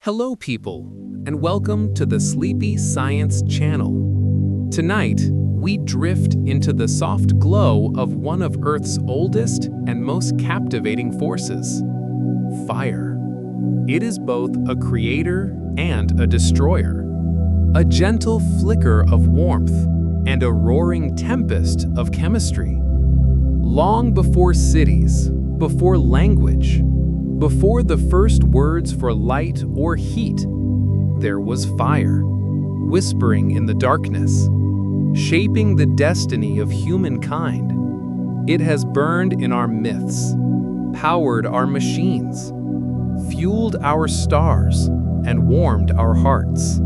Hello people, and welcome to the Sleepy Science Channel. Tonight, we drift into the soft glow of one of Earth's oldest and most captivating forces, fire. It is both a creator and a destroyer, a gentle flicker of warmth and a roaring tempest of chemistry. Long before cities, before language, before the first words for light or heat, there was fire, whispering in the darkness, shaping the destiny of humankind. It has burned in our myths, powered our machines, fueled our stars, and warmed our hearts.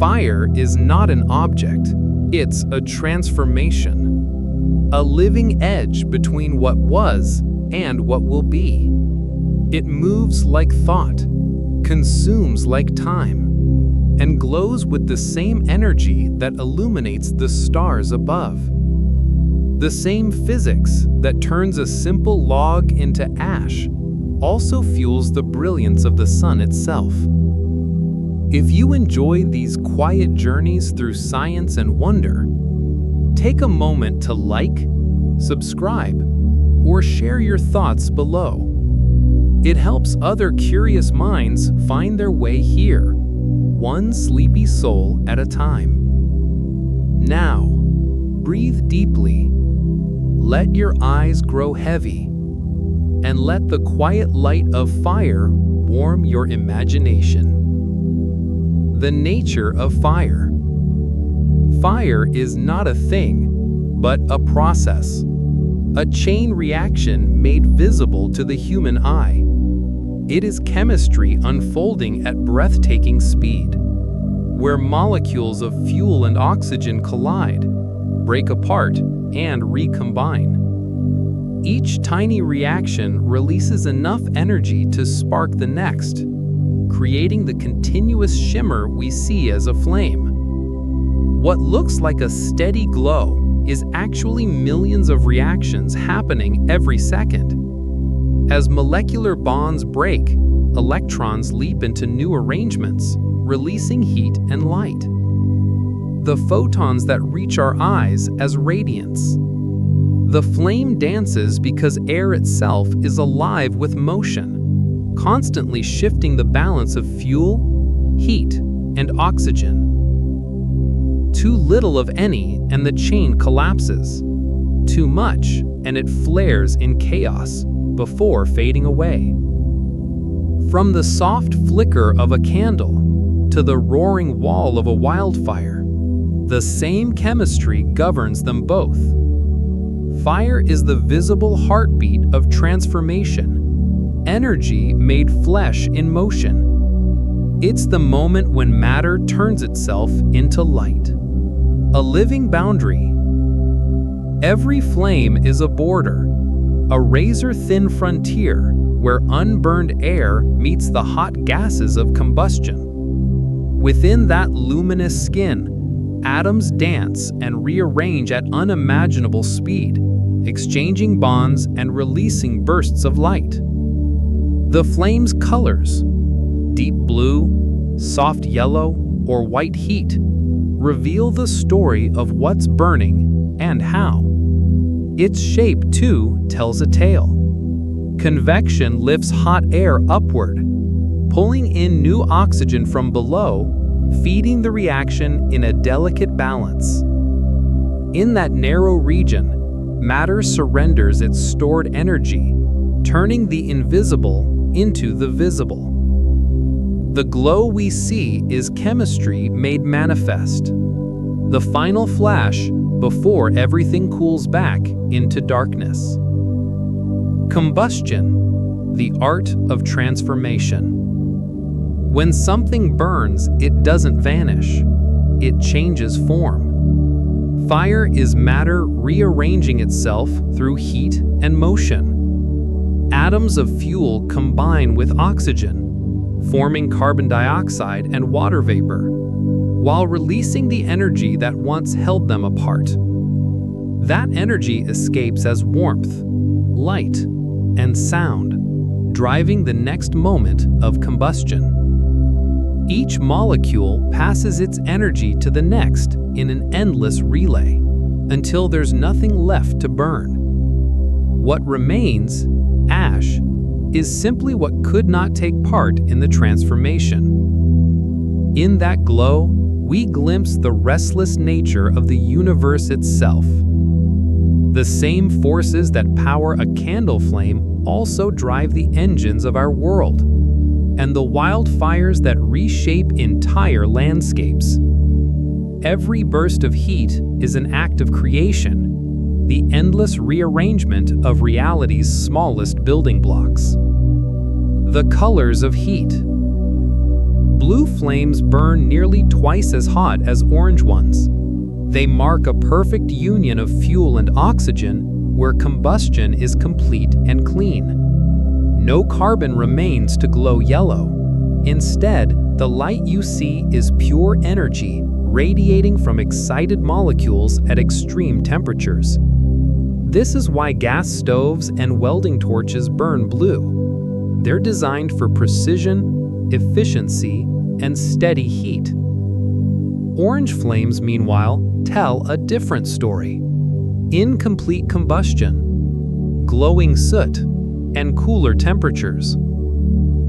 Fire is not an object, it's a transformation, a living edge between what was and what will be. It moves like thought, consumes like time, and glows with the same energy that illuminates the stars above. The same physics that turns a simple log into ash also fuels the brilliance of the sun itself. If you enjoy these quiet journeys through science and wonder, take a moment to like, subscribe, or share your thoughts below. It helps other curious minds find their way here, one sleepy soul at a time. Now, breathe deeply, let your eyes grow heavy, and let the quiet light of fire warm your imagination. The nature of fire. Fire is not a thing, but a process, a chain reaction made visible to the human eye. It is chemistry unfolding at breathtaking speed, where molecules of fuel and oxygen collide, break apart, and recombine. Each tiny reaction releases enough energy to spark the next, creating the continuous shimmer we see as a flame. What looks like a steady glow is actually millions of reactions happening every second. As molecular bonds break, electrons leap into new arrangements, releasing heat and light. The photons that reach our eyes as radiance. The flame dances because air itself is alive with motion, constantly shifting the balance of fuel, heat, and oxygen. Too little of any and the chain collapses. Too much and it flares in chaos before fading away. From the soft flicker of a candle to the roaring wall of a wildfire, the same chemistry governs them both. Fire is the visible heartbeat of transformation, energy made flesh in motion. It's the moment when matter turns itself into light, a living boundary. Every flame is a border, a razor-thin frontier where unburned air meets the hot gases of combustion. Within that luminous skin, atoms dance and rearrange at unimaginable speed, exchanging bonds and releasing bursts of light. The flame's colors, deep blue, soft yellow, or white heat, reveal the story of what's burning and how. Its shape, too, tells a tale. Convection lifts hot air upward, pulling in new oxygen from below, feeding the reaction in a delicate balance. In that narrow region, matter surrenders its stored energy, turning the invisible into the visible. The glow we see is chemistry made manifest, the final flash before everything cools back into darkness. Combustion, the art of transformation. When something burns, it doesn't vanish. It changes form. Fire is matter rearranging itself through heat and motion. Atoms of fuel combine with oxygen, forming carbon dioxide and water vapor, while releasing the energy that once held them apart. That energy escapes as warmth, light, and sound, driving the next moment of combustion. Each molecule passes its energy to the next in an endless relay, until there's nothing left to burn. What remains, ash, is simply what could not take part in the transformation. In that glow, we glimpse the restless nature of the universe itself. The same forces that power a candle flame also drive the engines of our world, and the wildfires that reshape entire landscapes. Every burst of heat is an act of creation, the endless rearrangement of reality's smallest building blocks. The colors of heat. Blue flames burn nearly twice as hot as orange ones. They mark a perfect union of fuel and oxygen where combustion is complete and clean. No carbon remains to glow yellow. Instead, the light you see is pure energy radiating from excited molecules at extreme temperatures. This is why gas stoves and welding torches burn blue. They're designed for precision, efficiency, and steady heat. Orange flames, meanwhile, tell a different story. Incomplete combustion, glowing soot, and cooler temperatures.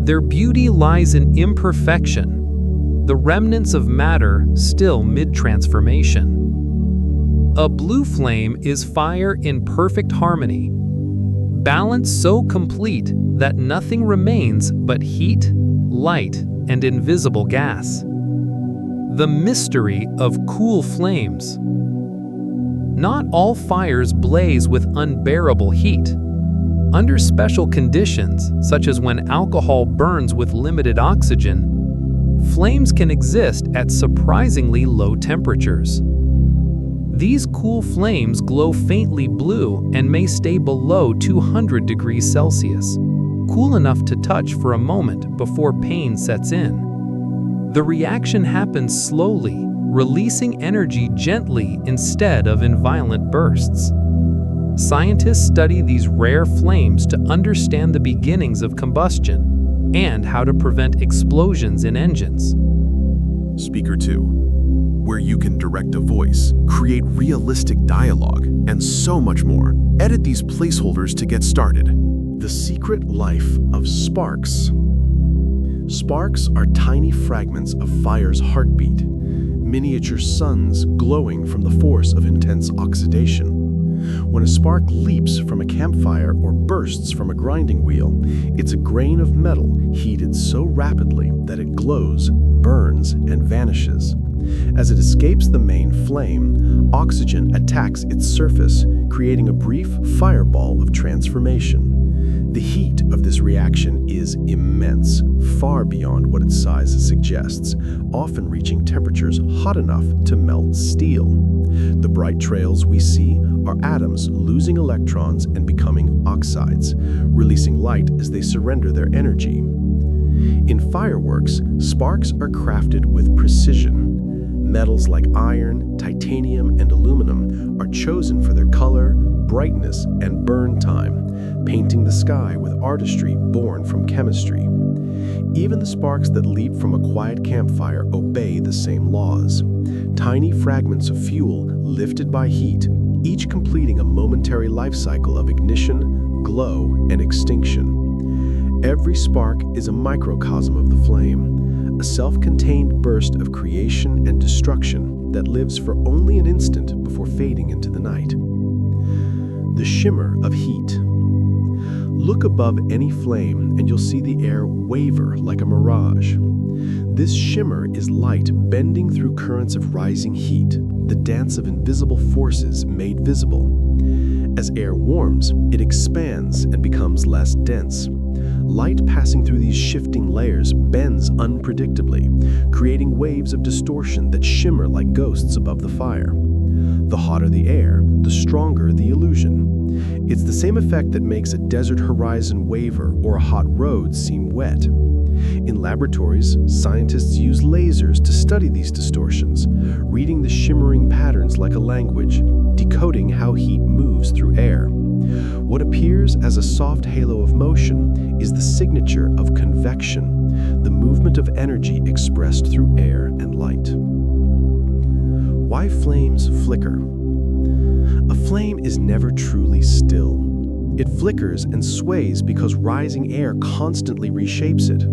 Their beauty lies in imperfection, the remnants of matter still mid-transformation. A blue flame is fire in perfect harmony, balance so complete that nothing remains but heat, light, and invisible gas. The mystery of cool flames. Not all fires blaze with unbearable heat. Under special conditions, such as when alcohol burns with limited oxygen, flames can exist at surprisingly low temperatures. These cool flames glow faintly blue and may stay below 200 degrees Celsius, cool enough to touch for a moment before pain sets in. The reaction happens slowly, releasing energy gently instead of in violent bursts. Scientists study these rare flames to understand the beginnings of combustion and how to prevent explosions in engines. Speaker 2, where you can direct a voice, create realistic dialogue, and so much more. Edit these placeholders to get started. The secret life of sparks. Sparks are tiny fragments of fire's heartbeat, miniature suns glowing from the force of intense oxidation. When a spark leaps from a campfire or bursts from a grinding wheel, it's a grain of metal heated so rapidly that it glows, burns, and vanishes. As it escapes the main flame, oxygen attacks its surface, creating a brief fireball of transformation. The heat of this reaction is immense, far beyond what its size suggests, often reaching temperatures hot enough to melt steel. The bright trails we see are atoms losing electrons and becoming oxides, releasing light as they surrender their energy. In fireworks, sparks are crafted with precision. Metals like iron, titanium, and aluminum are chosen for their color, brightness, and burn time, painting the sky with artistry born from chemistry. Even the sparks that leap from a quiet campfire obey the same laws. Tiny fragments of fuel lifted by heat, each completing a momentary life cycle of ignition, glow, and extinction. Every spark is a microcosm of the flame, a self-contained burst of creation and destruction that lives for only an instant before fading into the night. The shimmer of heat. Look above any flame and you'll see the air waver like a mirage. This shimmer is light bending through currents of rising heat, the dance of invisible forces made visible. As air warms, it expands and becomes less dense. Light passing through these shifting layers bends unpredictably, creating waves of distortion that shimmer like ghosts above the fire. The hotter the air, the stronger the illusion. It's the same effect that makes a desert horizon waver or a hot road seem wet. In laboratories, scientists use lasers to study these distortions, reading the shimmering patterns like a language, decoding how heat moves through air. What appears as a soft halo of motion is the signature of convection, the movement of energy expressed through air and light. Why flames flicker? A flame is never truly still. It flickers and sways because rising air constantly reshapes it.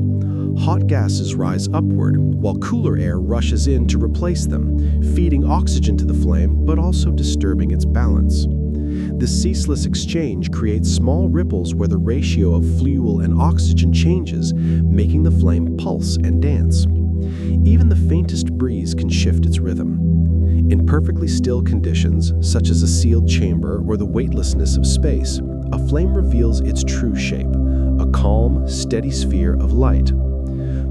Hot gases rise upward, while cooler air rushes in to replace them, feeding oxygen to the flame but also disturbing its balance. This ceaseless exchange creates small ripples where the ratio of fuel and oxygen changes, making the flame pulse and dance. Even the faintest breeze can shift its rhythm. In perfectly still conditions, such as a sealed chamber or the weightlessness of space, a flame reveals its true shape, a calm, steady sphere of light.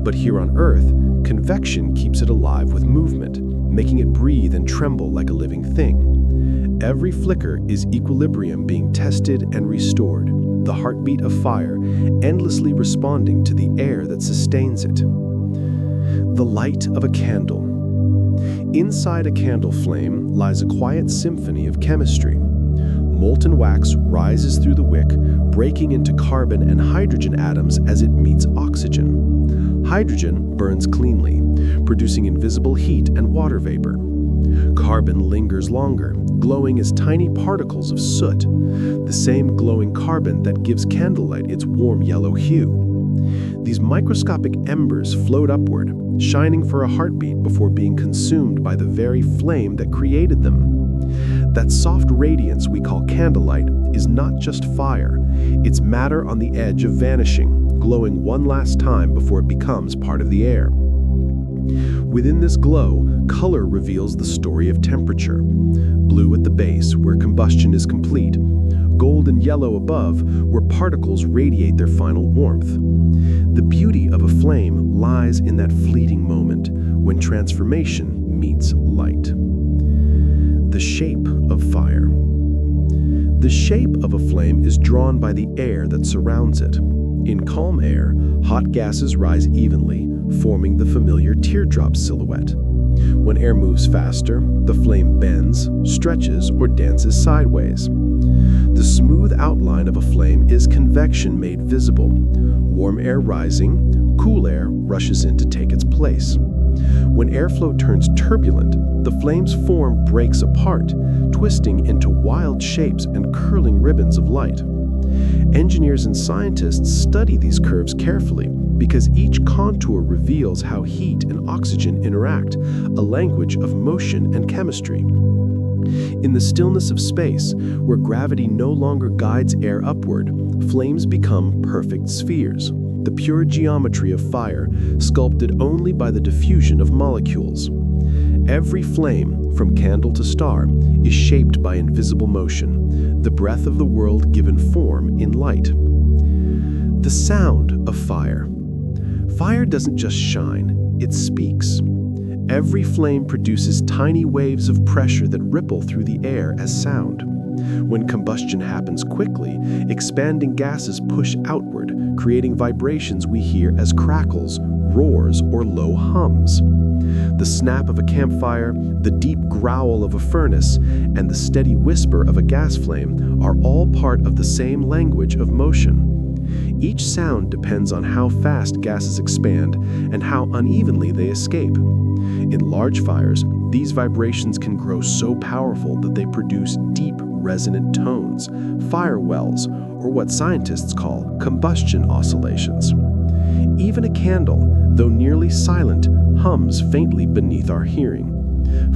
But here on Earth, convection keeps it alive with movement, making it breathe and tremble like a living thing. Every flicker is equilibrium being tested and restored, the heartbeat of fire endlessly responding to the air that sustains it. The light of a candle. Inside a candle flame lies a quiet symphony of chemistry. Molten wax rises through the wick, breaking into carbon and hydrogen atoms as it meets oxygen. Hydrogen burns cleanly, producing invisible heat and water vapor. Carbon lingers longer, glowing as tiny particles of soot, the same glowing carbon that gives candlelight its warm yellow hue. These microscopic embers float upward, shining for a heartbeat before being consumed by the very flame that created them. That soft radiance we call candlelight is not just fire, it's matter on the edge of vanishing, glowing one last time before it becomes part of the air. Within this glow, color reveals the story of temperature. Blue at the base, where combustion is complete, gold and yellow above, where particles radiate their final warmth. The beauty of a flame lies in that fleeting moment when transformation meets light. The shape of fire. The shape of a flame is drawn by the air that surrounds it. In calm air, hot gases rise evenly, forming the familiar teardrop silhouette. When air moves faster, the flame bends, stretches, or dances sideways. The smooth outline of a flame is convection made visible. Warm air rising, cool air rushes in to take its place. When airflow turns turbulent, the flame's form breaks apart, twisting into wild shapes and curling ribbons of light. Engineers and scientists study these curves carefully because each contour reveals how heat and oxygen interact, a language of motion and chemistry. In the stillness of space, where gravity no longer guides air upward, flames become perfect spheres, the pure geometry of fire, sculpted only by the diffusion of molecules. Every flame, from candle to star, is shaped by invisible motion, the breath of the world given form in light. The sound of fire. Fire doesn't just shine, it speaks. Every flame produces tiny waves of pressure that ripple through the air as sound. When combustion happens quickly, expanding gases push outward, creating vibrations we hear as crackles, roars, or low hums. The snap of a campfire, the deep growl of a furnace, and the steady whisper of a gas flame are all part of the same language of motion. Each sound depends on how fast gases expand and how unevenly they escape. In large fires, these vibrations can grow so powerful that they produce deep, resonant tones, fire wells, or what scientists call combustion oscillations. Even a candle, though nearly silent, hums faintly beneath our hearing.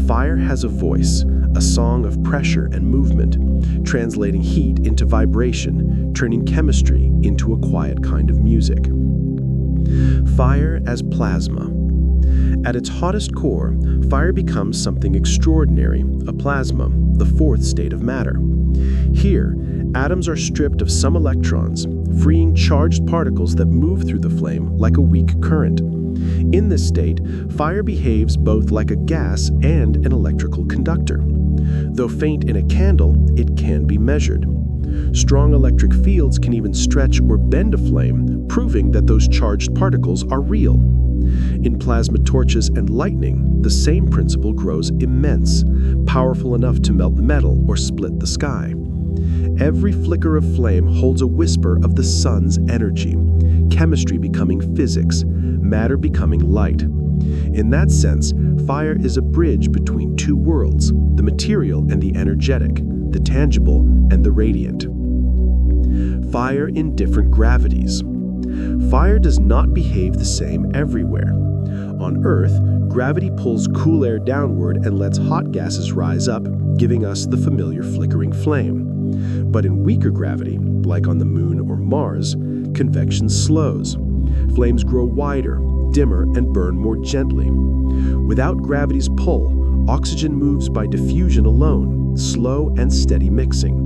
Fire has a voice, a song of pressure and movement, translating heat into vibration, turning chemistry into a quiet kind of music. Fire as plasma. At its hottest core, fire becomes something extraordinary, a plasma, the fourth state of matter. Here, atoms are stripped of some electrons, freeing charged particles that move through the flame like a weak current. In this state, fire behaves both like a gas and an electrical conductor. Though faint in a candle, it can be measured. Strong electric fields can even stretch or bend a flame, proving that those charged particles are real. In plasma torches and lightning, the same principle grows immense, powerful enough to melt metal or split the sky. Every flicker of flame holds a whisper of the sun's energy, chemistry becoming physics, matter becoming light. In that sense, fire is a bridge between two worlds, the material and the energetic, the tangible and the radiant. Fire in different gravities. Fire does not behave the same everywhere. On Earth, gravity pulls cool air downward and lets hot gases rise up, giving us the familiar flickering flame. But in weaker gravity, like on the Moon or Mars, convection slows. Flames grow wider, dimmer, and burn more gently. Without gravity's pull, oxygen moves by diffusion alone, slow and steady mixing.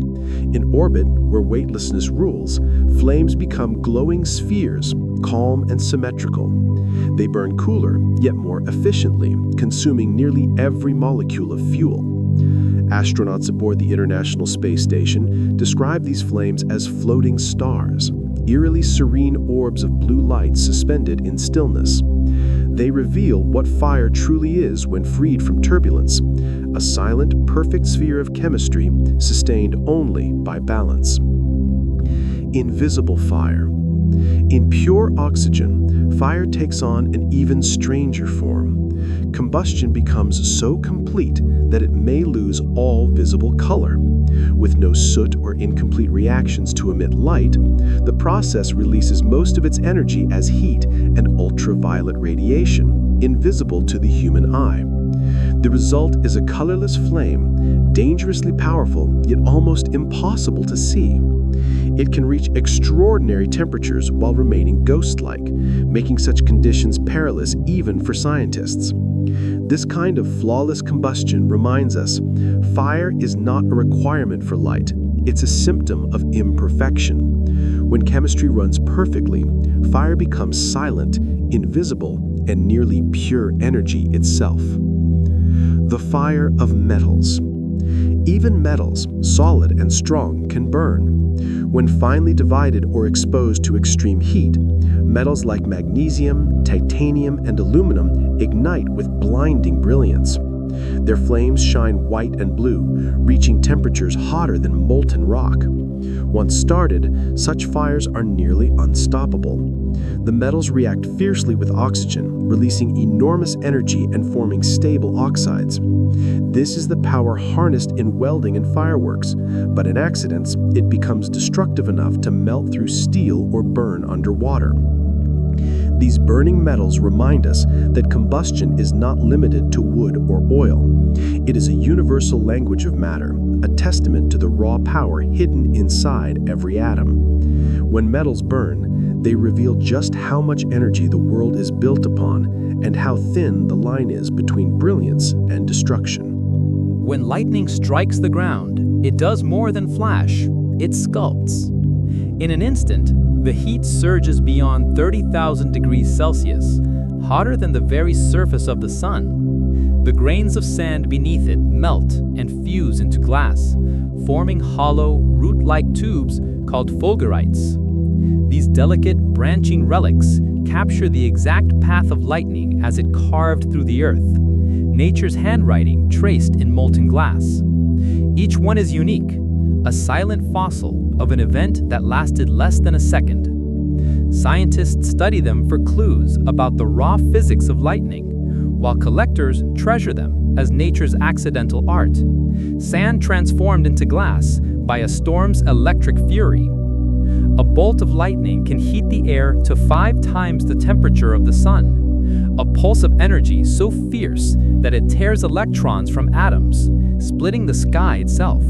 In orbit, where weightlessness rules, flames become glowing spheres, calm and symmetrical. They burn cooler, yet more efficiently, consuming nearly every molecule of fuel. Astronauts aboard the International Space Station describe these flames as floating stars, eerily serene orbs of blue light suspended in stillness. They reveal what fire truly is when freed from turbulence, a silent, perfect sphere of chemistry sustained only by balance. Invisible fire. In pure oxygen, fire takes on an even stranger form. Combustion becomes so complete that it may lose all visible color. With no soot or incomplete reactions to emit light, the process releases most of its energy as heat and ultraviolet radiation, invisible to the human eye. The result is a colorless flame, dangerously powerful, yet almost impossible to see. It can reach extraordinary temperatures while remaining ghost-like, making such conditions perilous even for scientists. This kind of flawless combustion reminds us, fire is not a requirement for light, it's a symptom of imperfection. When chemistry runs perfectly, fire becomes silent, invisible, and nearly pure energy itself. The fire of metals. Even metals, solid and strong, can burn. When finely divided or exposed to extreme heat, metals like magnesium, titanium, and aluminum ignite with blinding brilliance. Their flames shine white and blue, reaching temperatures hotter than molten rock. Once started, such fires are nearly unstoppable. The metals react fiercely with oxygen, releasing enormous energy and forming stable oxides. This is the power harnessed in welding and fireworks, but in accidents, it becomes destructive enough to melt through steel or burn underwater. These burning metals remind us that combustion is not limited to wood or oil. It is a universal language of matter, a testament to the raw power hidden inside every atom. When metals burn, they reveal just how much energy the world is built upon and how thin the line is between brilliance and destruction. When lightning strikes the ground, it does more than flash, it sculpts. In an instant, the heat surges beyond 30,000 degrees Celsius, hotter than the very surface of the sun. The grains of sand beneath it melt and fuse into glass, forming hollow, root-like tubes called fulgurites. These delicate, branching relics capture the exact path of lightning as it carved through the earth, nature's handwriting traced in molten glass. Each one is unique, a silent fossil of an event that lasted less than a second. Scientists study them for clues about the raw physics of lightning, while collectors treasure them as nature's accidental art. Sand transformed into glass by a storm's electric fury. A bolt of lightning can heat the air to 5 times the temperature of the sun, a pulse of energy so fierce that it tears electrons from atoms, splitting the sky itself.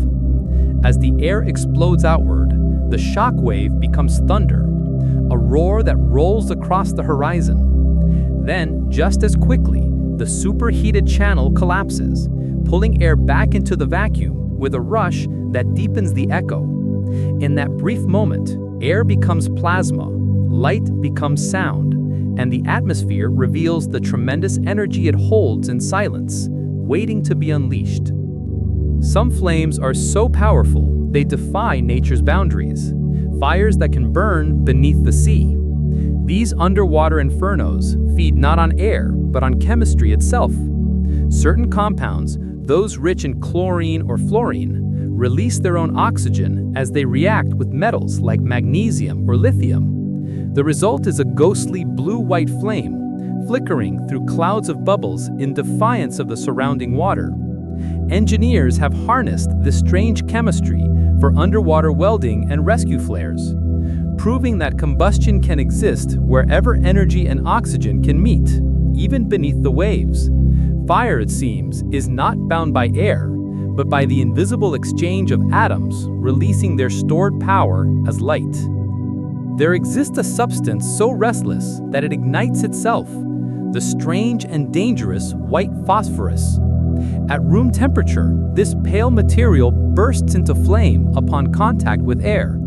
As the air explodes outward, the shock wave becomes thunder, a roar that rolls across the horizon. Then, just as quickly, the superheated channel collapses, pulling air back into the vacuum with a rush that deepens the echo. In that brief moment, air becomes plasma, light becomes sound, and the atmosphere reveals the tremendous energy it holds in silence, waiting to be unleashed. Some flames are so powerful, they defy nature's boundaries. Fires that can burn beneath the sea. These underwater infernos feed not on air, but on chemistry itself. Certain compounds, those rich in chlorine or fluorine, release their own oxygen as they react with metals like magnesium or lithium. The result is a ghostly blue-white flame, flickering through clouds of bubbles in defiance of the surrounding water. Engineers have harnessed this strange chemistry for underwater welding and rescue flares, proving that combustion can exist wherever energy and oxygen can meet, even beneath the waves. Fire, it seems, is not bound by air, but by the invisible exchange of atoms releasing their stored power as light. There exists a substance so restless that it ignites itself, the strange and dangerous white phosphorus. At room temperature, this pale material bursts into flame upon contact with air.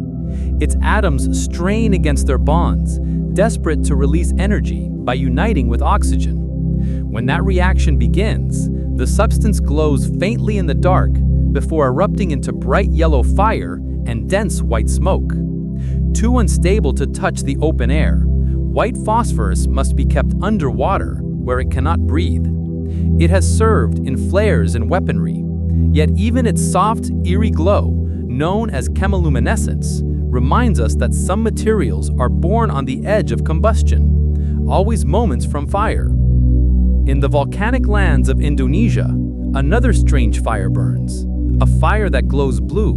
Its atoms strain against their bonds, desperate to release energy by uniting with oxygen. When that reaction begins, the substance glows faintly in the dark before erupting into bright yellow fire and dense white smoke. Too unstable to touch the open air, white phosphorus must be kept underwater where it cannot breathe. It has served in flares and weaponry, yet even its soft, eerie glow, known as chemiluminescence, reminds us that some materials are born on the edge of combustion, always moments from fire. In the volcanic lands of Indonesia, another strange fire burns, a fire that glows blue.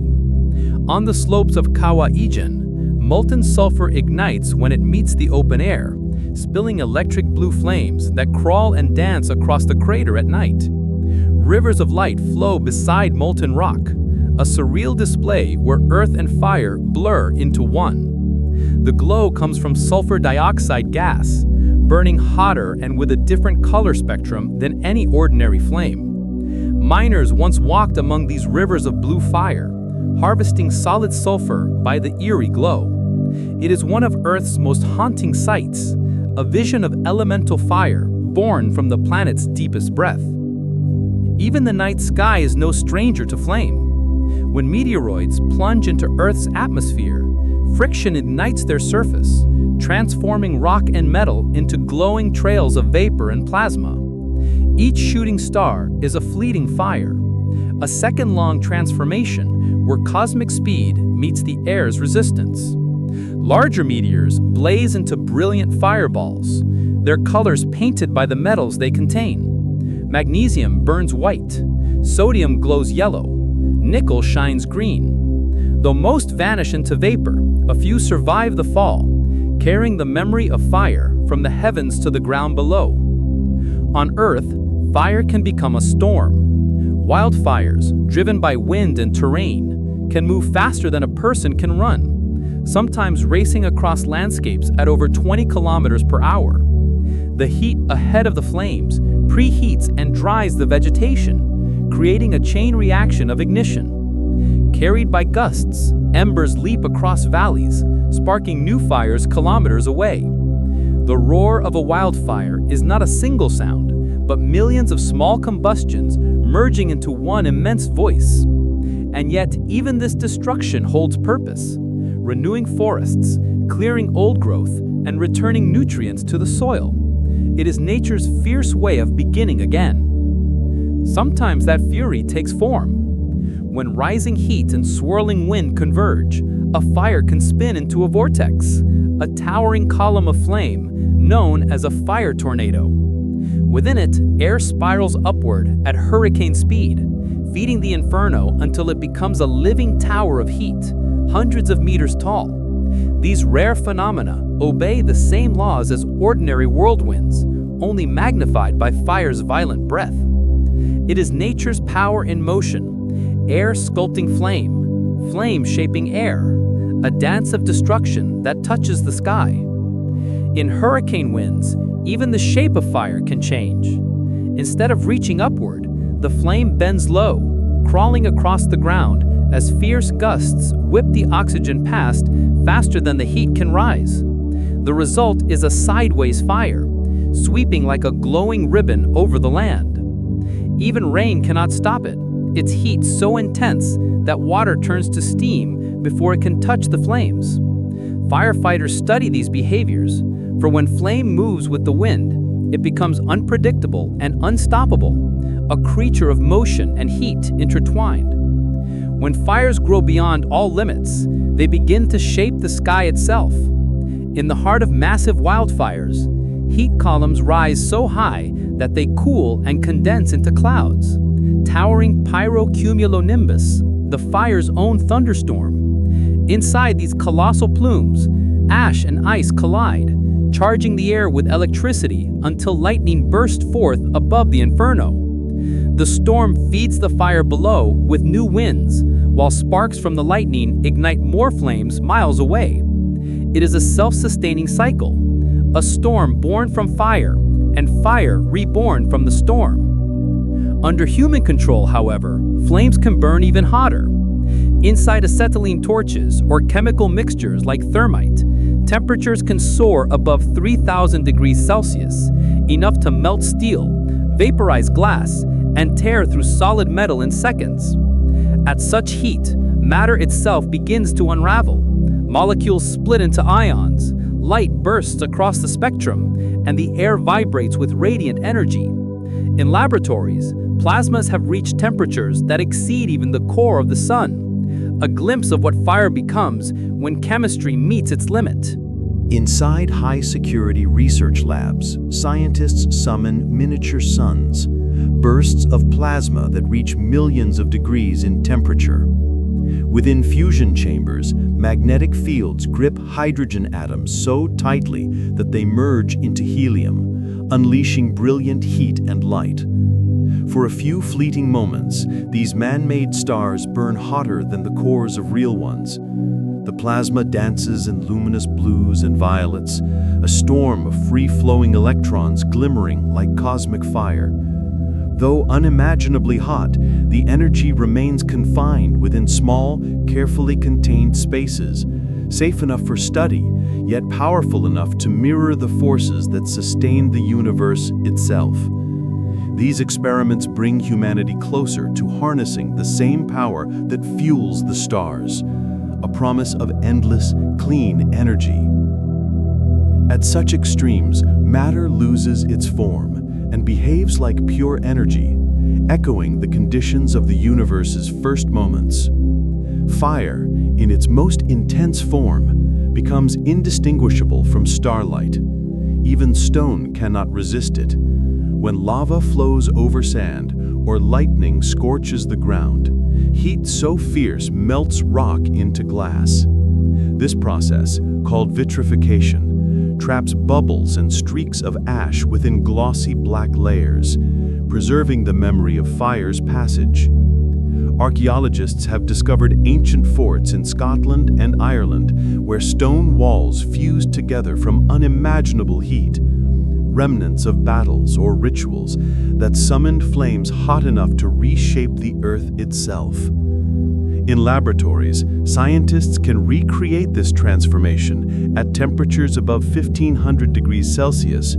On the slopes of Kawah Ijen, molten sulfur ignites when it meets the open air, spilling electric blue flames that crawl and dance across the crater at night. Rivers of light flow beside molten rock, a surreal display where earth and fire blur into one. The glow comes from sulfur dioxide gas, burning hotter and with a different color spectrum than any ordinary flame. Miners once walked among these rivers of blue fire, harvesting solid sulfur by the eerie glow. It is one of Earth's most haunting sights, a vision of elemental fire born from the planet's deepest breath. Even the night sky is no stranger to flame. When meteoroids plunge into Earth's atmosphere, friction ignites their surface, transforming rock and metal into glowing trails of vapor and plasma. Each shooting star is a fleeting fire, a second-long transformation where cosmic speed meets the air's resistance. Larger meteors blaze into brilliant fireballs, their colors painted by the metals they contain. Magnesium burns white, sodium glows yellow, nickel shines green. Though most vanish into vapor, a few survive the fall, carrying the memory of fire from the heavens to the ground below. On Earth, fire can become a storm. Wildfires, driven by wind and terrain, can move faster than a person can run, sometimes racing across landscapes at over 20 kilometers per hour. The heat ahead of the flames preheats and dries the vegetation, creating a chain reaction of ignition. Carried by gusts, embers leap across valleys, sparking new fires kilometers away. The roar of a wildfire is not a single sound, but millions of small combustions merging into one immense voice. And yet, even this destruction holds purpose, renewing forests, clearing old growth, and returning nutrients to the soil. It is nature's fierce way of beginning again. Sometimes that fury takes form. When rising heat and swirling wind converge, a fire can spin into a vortex, a towering column of flame known as a fire tornado. Within it, air spirals upward at hurricane speed, feeding the inferno until it becomes a living tower of heat, hundreds of meters tall. These rare phenomena obey the same laws as ordinary whirlwinds, only magnified by fire's violent breath. It is nature's power in motion, air sculpting flame, flame shaping air, a dance of destruction that touches the sky. In hurricane winds, even the shape of fire can change. Instead of reaching upward, the flame bends low, crawling across the ground as fierce gusts whip the oxygen past faster than the heat can rise. The result is a sideways fire, sweeping like a glowing ribbon over the land. Even rain cannot stop it, its heat so intense that water turns to steam before it can touch the flames. Firefighters study these behaviors, for when flame moves with the wind, it becomes unpredictable and unstoppable, a creature of motion and heat intertwined. When fires grow beyond all limits, they begin to shape the sky itself. In the heart of massive wildfires, heat columns rise so high that they cool and condense into clouds. Towering pyrocumulonimbus, the fire's own thunderstorm. Inside these colossal plumes, ash and ice collide, charging the air with electricity until lightning bursts forth above the inferno. The storm feeds the fire below with new winds, while sparks from the lightning ignite more flames miles away. It is a self-sustaining cycle, a storm born from fire, and fire reborn from the storm. Under human control, however, flames can burn even hotter. Inside acetylene torches or chemical mixtures like thermite, temperatures can soar above 3,000 degrees Celsius, enough to melt steel, vaporize glass, and tear through solid metal in seconds. At such heat, matter itself begins to unravel. Molecules split into ions, light bursts across the spectrum, and the air vibrates with radiant energy. In laboratories, plasmas have reached temperatures that exceed even the core of the sun, a glimpse of what fire becomes when chemistry meets its limit. Inside high-security research labs, scientists summon miniature suns, bursts of plasma that reach millions of degrees in temperature. Within fusion chambers, magnetic fields grip hydrogen atoms so tightly that they merge into helium, unleashing brilliant heat and light. For a few fleeting moments, these man-made stars burn hotter than the cores of real ones. The plasma dances in luminous blues and violets, a storm of free-flowing electrons glimmering like cosmic fire. Though unimaginably hot, the energy remains confined within small, carefully contained spaces, safe enough for study, yet powerful enough to mirror the forces that sustain the universe itself. These experiments bring humanity closer to harnessing the same power that fuels the stars, a promise of endless, clean energy. At such extremes, matter loses its form and behaves like pure energy, echoing the conditions of the universe's first moments. Fire, in its most intense form, becomes indistinguishable from starlight. Even stone cannot resist it. When lava flows over sand or lightning scorches the ground, heat so fierce melts rock into glass. This process, called vitrification, traps bubbles and streaks of ash within glossy black layers, preserving the memory of fire's passage. Archaeologists have discovered ancient forts in Scotland and Ireland where stone walls fused together from unimaginable heat, remnants of battles or rituals that summoned flames hot enough to reshape the earth itself. In laboratories, scientists can recreate this transformation at temperatures above 1,500 degrees Celsius,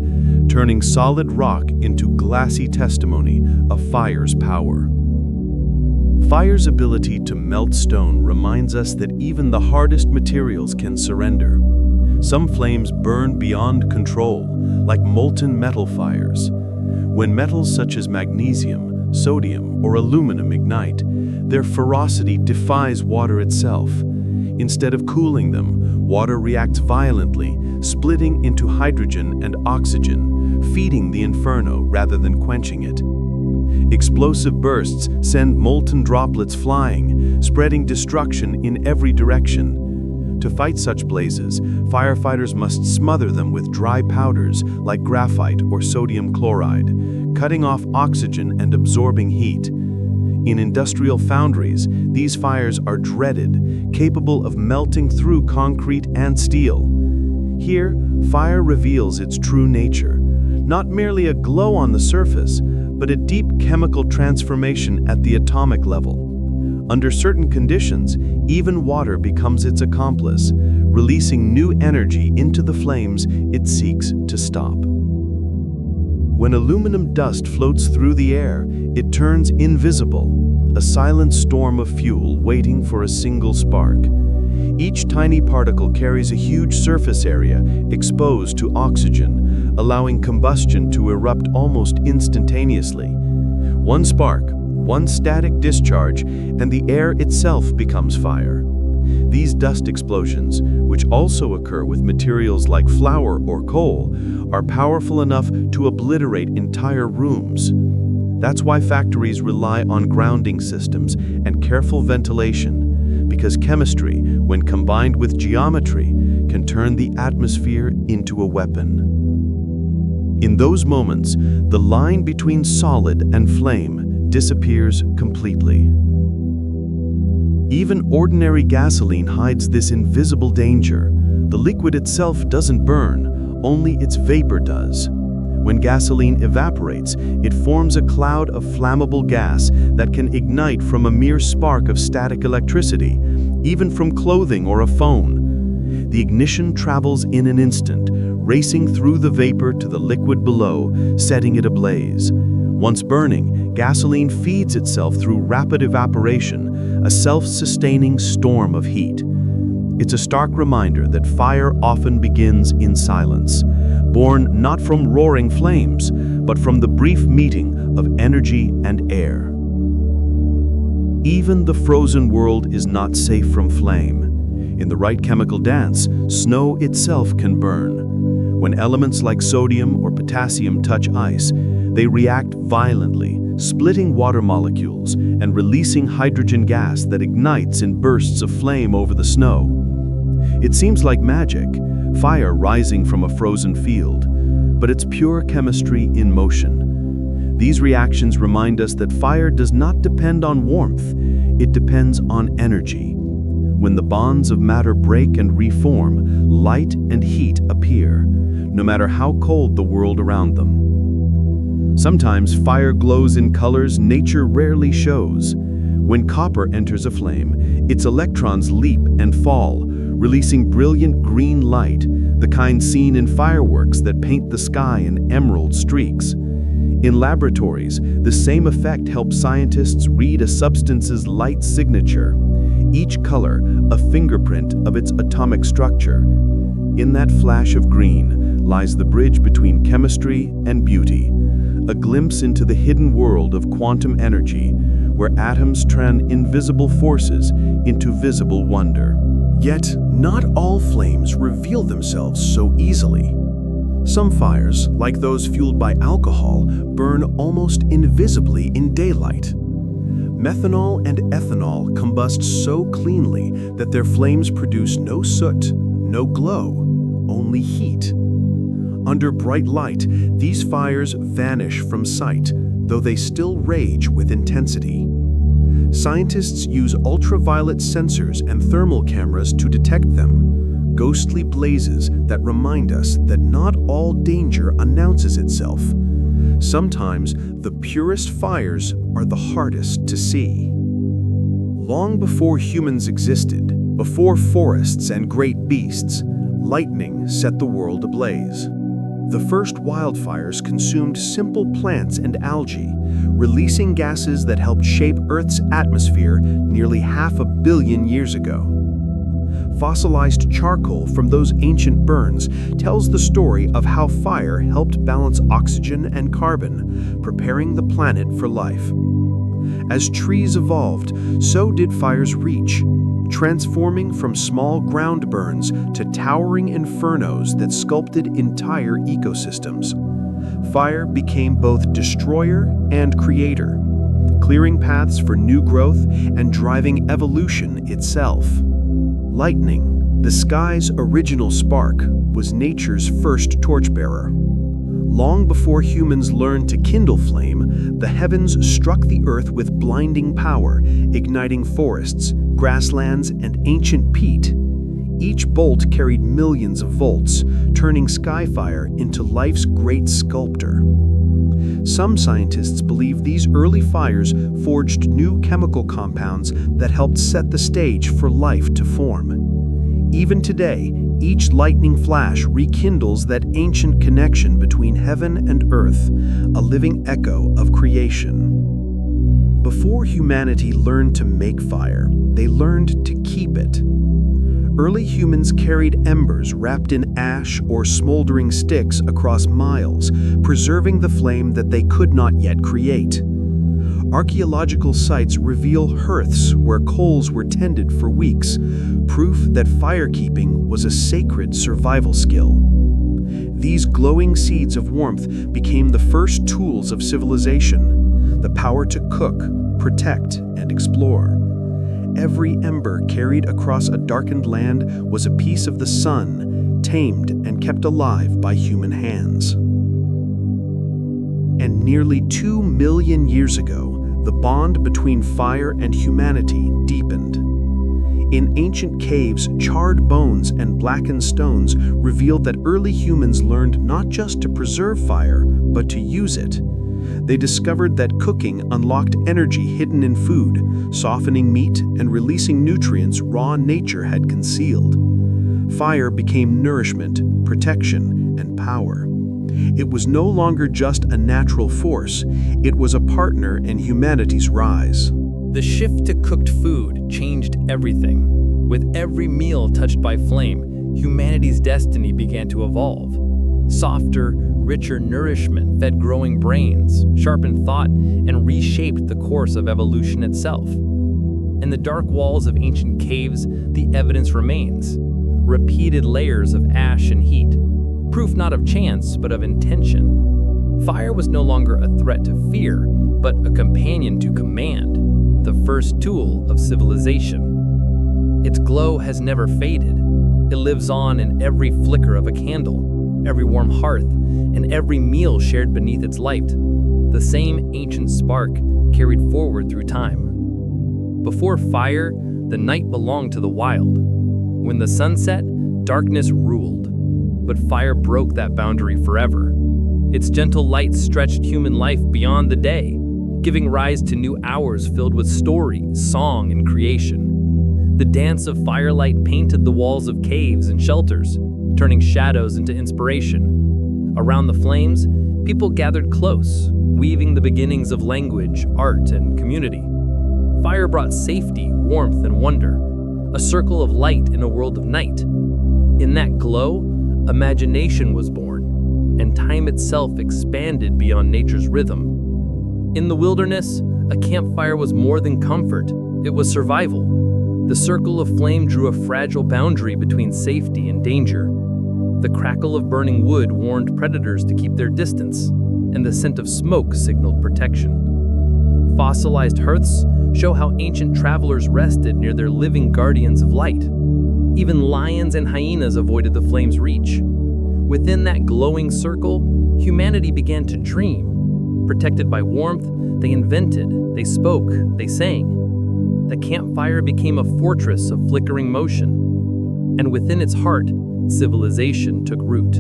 turning solid rock into glassy testimony of fire's power. Fire's ability to melt stone reminds us that even the hardest materials can surrender. Some flames burn beyond control, like molten metal fires. When metals such as magnesium, sodium, or aluminum ignite, their ferocity defies water itself. Instead of cooling them, water reacts violently, splitting into hydrogen and oxygen, feeding the inferno rather than quenching it. Explosive bursts send molten droplets flying, spreading destruction in every direction. To fight such blazes, firefighters must smother them with dry powders like graphite or sodium chloride, cutting off oxygen and absorbing heat. In industrial foundries, these fires are dreaded, capable of melting through concrete and steel. Here, fire reveals its true nature, not merely a glow on the surface, but a deep chemical transformation at the atomic level. Under certain conditions, even water becomes its accomplice, releasing new energy into the flames it seeks to stop. When aluminum dust floats through the air, it turns invisible, a silent storm of fuel waiting for a single spark. Each tiny particle carries a huge surface area exposed to oxygen, allowing combustion to erupt almost instantaneously. One spark, One static discharge, and the air itself becomes fire. These dust explosions, which also occur with materials like flour or coal, are powerful enough to obliterate entire rooms. That's why factories rely on grounding systems and careful ventilation, because chemistry, when combined with geometry, can turn the atmosphere into a weapon. In those moments, the line between solid and flame disappears completely. Even ordinary gasoline hides this invisible danger. The liquid itself doesn't burn, only its vapor does. When gasoline evaporates, it forms a cloud of flammable gas that can ignite from a mere spark of static electricity, even from clothing or a phone. The ignition travels in an instant, racing through the vapor to the liquid below, setting it ablaze. Once burning, gasoline feeds itself through rapid evaporation, a self-sustaining storm of heat. It's a stark reminder that fire often begins in silence, born not from roaring flames, but from the brief meeting of energy and air. Even the frozen world is not safe from flame. In the right chemical dance, snow itself can burn. When elements like sodium or potassium touch ice, they react violently, splitting water molecules and releasing hydrogen gas that ignites in bursts of flame over the snow. It seems like magic, fire rising from a frozen field, but it's pure chemistry in motion. These reactions remind us that fire does not depend on warmth, it depends on energy. When the bonds of matter break and reform, light and heat appear, no matter how cold the world around them. Sometimes fire glows in colors nature rarely shows. When copper enters a flame, its electrons leap and fall, releasing brilliant green light, the kind seen in fireworks that paint the sky in emerald streaks. In laboratories, the same effect helps scientists read a substance's light signature, each color a fingerprint of its atomic structure. In that flash of green lies the bridge between chemistry and beauty, a glimpse into the hidden world of quantum energy, where atoms turn invisible forces into visible wonder. Yet, not all flames reveal themselves so easily. Some fires, like those fueled by alcohol, burn almost invisibly in daylight. Methanol and ethanol combust so cleanly that their flames produce no soot, no glow, only heat. Under bright light, these fires vanish from sight, though they still rage with intensity. Scientists use ultraviolet sensors and thermal cameras to detect them, ghostly blazes that remind us that not all danger announces itself. Sometimes the purest fires are the hardest to see. Long before humans existed, before forests and great beasts, lightning set the world ablaze. The first wildfires consumed simple plants and algae, releasing gases that helped shape Earth's atmosphere nearly 500 million years ago. Fossilized charcoal from those ancient burns tells the story of how fire helped balance oxygen and carbon, preparing the planet for life. As trees evolved, so did fires reach, transforming from small ground burns to towering infernos that sculpted entire ecosystems. Fire became both destroyer and creator, clearing paths for new growth and driving evolution itself. Lightning, the sky's original spark, was nature's first torchbearer. Long before humans learned to kindle flame, the heavens struck the earth with blinding power, igniting forests, grasslands, and ancient peat. Each bolt carried millions of volts, turning skyfire into life's great sculptor. Some scientists believe these early fires forged new chemical compounds that helped set the stage for life to form. Even today, each lightning flash rekindles that ancient connection between heaven and earth, a living echo of creation. Before humanity learned to make fire, they learned to keep it. Early humans carried embers wrapped in ash or smoldering sticks across miles, preserving the flame that they could not yet create. Archaeological sites reveal hearths where coals were tended for weeks, proof that firekeeping was a sacred survival skill. These glowing seeds of warmth became the first tools of civilization, the power to cook, protect, and explore. Every ember carried across a darkened land was a piece of the sun, tamed and kept alive by human hands. And nearly 2 million years ago, the bond between fire and humanity deepened. In ancient caves, charred bones and blackened stones revealed that early humans learned not just to preserve fire, but to use it. They discovered that cooking unlocked energy hidden in food, softening meat and releasing nutrients raw nature had concealed. Fire became nourishment, protection, and power. It was no longer just a natural force, it was a partner in humanity's rise. The shift to cooked food changed everything. With every meal touched by flame, humanity's destiny began to evolve. Softer, richer nourishment fed growing brains, sharpened thought, and reshaped the course of evolution itself. In the dark walls of ancient caves, the evidence remains. Repeated layers of ash and heat, proof not of chance, but of intention. Fire was no longer a threat to fear, but a companion to command, the first tool of civilization. Its glow has never faded. It lives on in every flicker of a candle, every warm hearth, and every meal shared beneath its light. The same ancient spark carried forward through time. Before fire, the night belonged to the wild. When the sun set, darkness ruled. But fire broke that boundary forever. Its gentle light stretched human life beyond the day, giving rise to new hours filled with story, song, and creation. The dance of firelight painted the walls of caves and shelters, turning shadows into inspiration. Around the flames, people gathered close, weaving the beginnings of language, art, and community. Fire brought safety, warmth, and wonder, a circle of light in a world of night. In that glow, imagination was born, and time itself expanded beyond nature's rhythm. In the wilderness, a campfire was more than comfort, it was survival. The circle of flame drew a fragile boundary between safety and danger. The crackle of burning wood warned predators to keep their distance, and the scent of smoke signaled protection. Fossilized hearths show how ancient travelers rested near their living guardians of light. Even lions and hyenas avoided the flame's reach. Within that glowing circle, humanity began to dream. Protected by warmth, they invented, they spoke, they sang. The campfire became a fortress of flickering motion. And within its heart, civilization took root.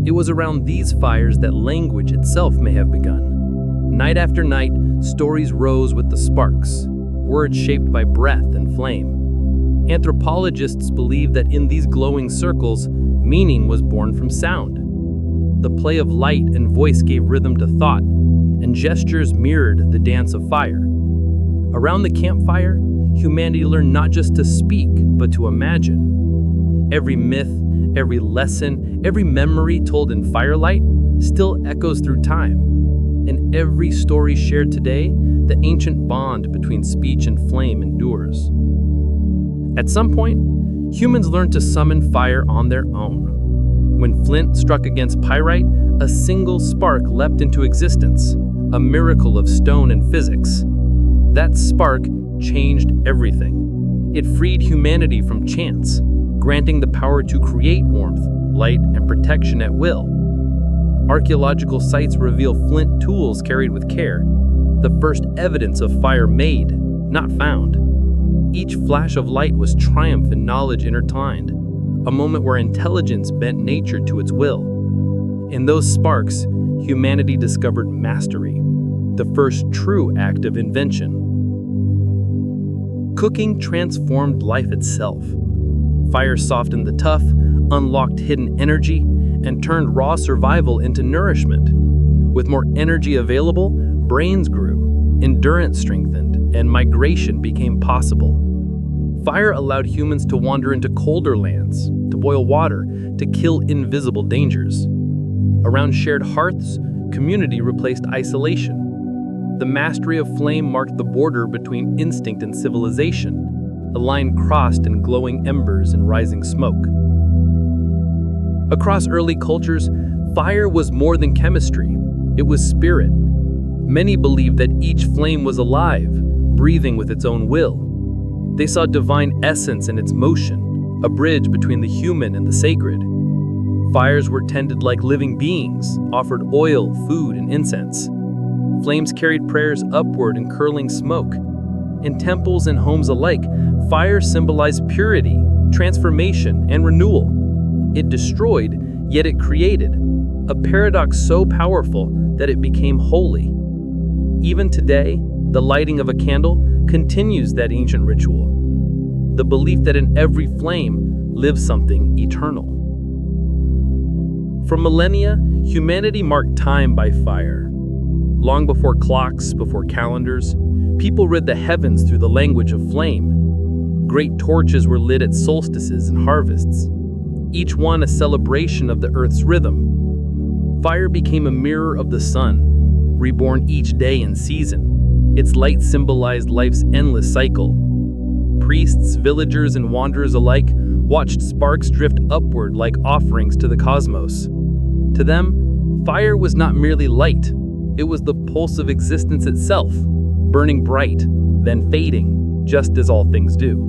It was around these fires that language itself may have begun. Night after night, stories rose with the sparks, words shaped by breath and flame. Anthropologists believe that in these glowing circles, meaning was born from sound. The play of light and voice gave rhythm to thought, and gestures mirrored the dance of fire. Around the campfire, humanity learned not just to speak, but to imagine. Every myth, every lesson, every memory told in firelight still echoes through time. In every story shared today, the ancient bond between speech and flame endures. At some point, humans learned to summon fire on their own. When flint struck against pyrite, a single spark leapt into existence, a miracle of stone and physics. That spark changed everything. It freed humanity from chance, granting the power to create warmth, light, and protection at will. Archaeological sites reveal flint tools carried with care, the first evidence of fire made, not found. Each flash of light was triumph and knowledge intertwined, a moment where intelligence bent nature to its will. In those sparks, humanity discovered mastery, the first true act of invention. Cooking transformed life itself. Fire softened the tough, unlocked hidden energy, and turned raw survival into nourishment. With more energy available, brains grew, endurance strengthened, and migration became possible. Fire allowed humans to wander into colder lands, to boil water, to kill invisible dangers. Around shared hearths, community replaced isolation. The mastery of flame marked the border between instinct and civilization, a line crossed in glowing embers and rising smoke. Across early cultures, fire was more than chemistry. It was spirit. Many believed that each flame was alive, breathing with its own will. They saw divine essence in its motion, a bridge between the human and the sacred. Fires were tended like living beings, offered oil, food, and incense. Flames carried prayers upward in curling smoke. In temples and homes alike, fire symbolized purity, transformation, and renewal. It destroyed, yet it created, a paradox so powerful that it became holy. Even today, the lighting of a candle continues that ancient ritual, the belief that in every flame lives something eternal. For millennia, humanity marked time by fire. Long before clocks, before calendars, people read the heavens through the language of flame. Great torches were lit at solstices and harvests, each one a celebration of the earth's rhythm. Fire became a mirror of the sun, reborn each day and season. Its light symbolized life's endless cycle. Priests, villagers, and wanderers alike watched sparks drift upward like offerings to the cosmos. To them, fire was not merely light, it was the pulse of existence itself, burning bright, then fading, just as all things do.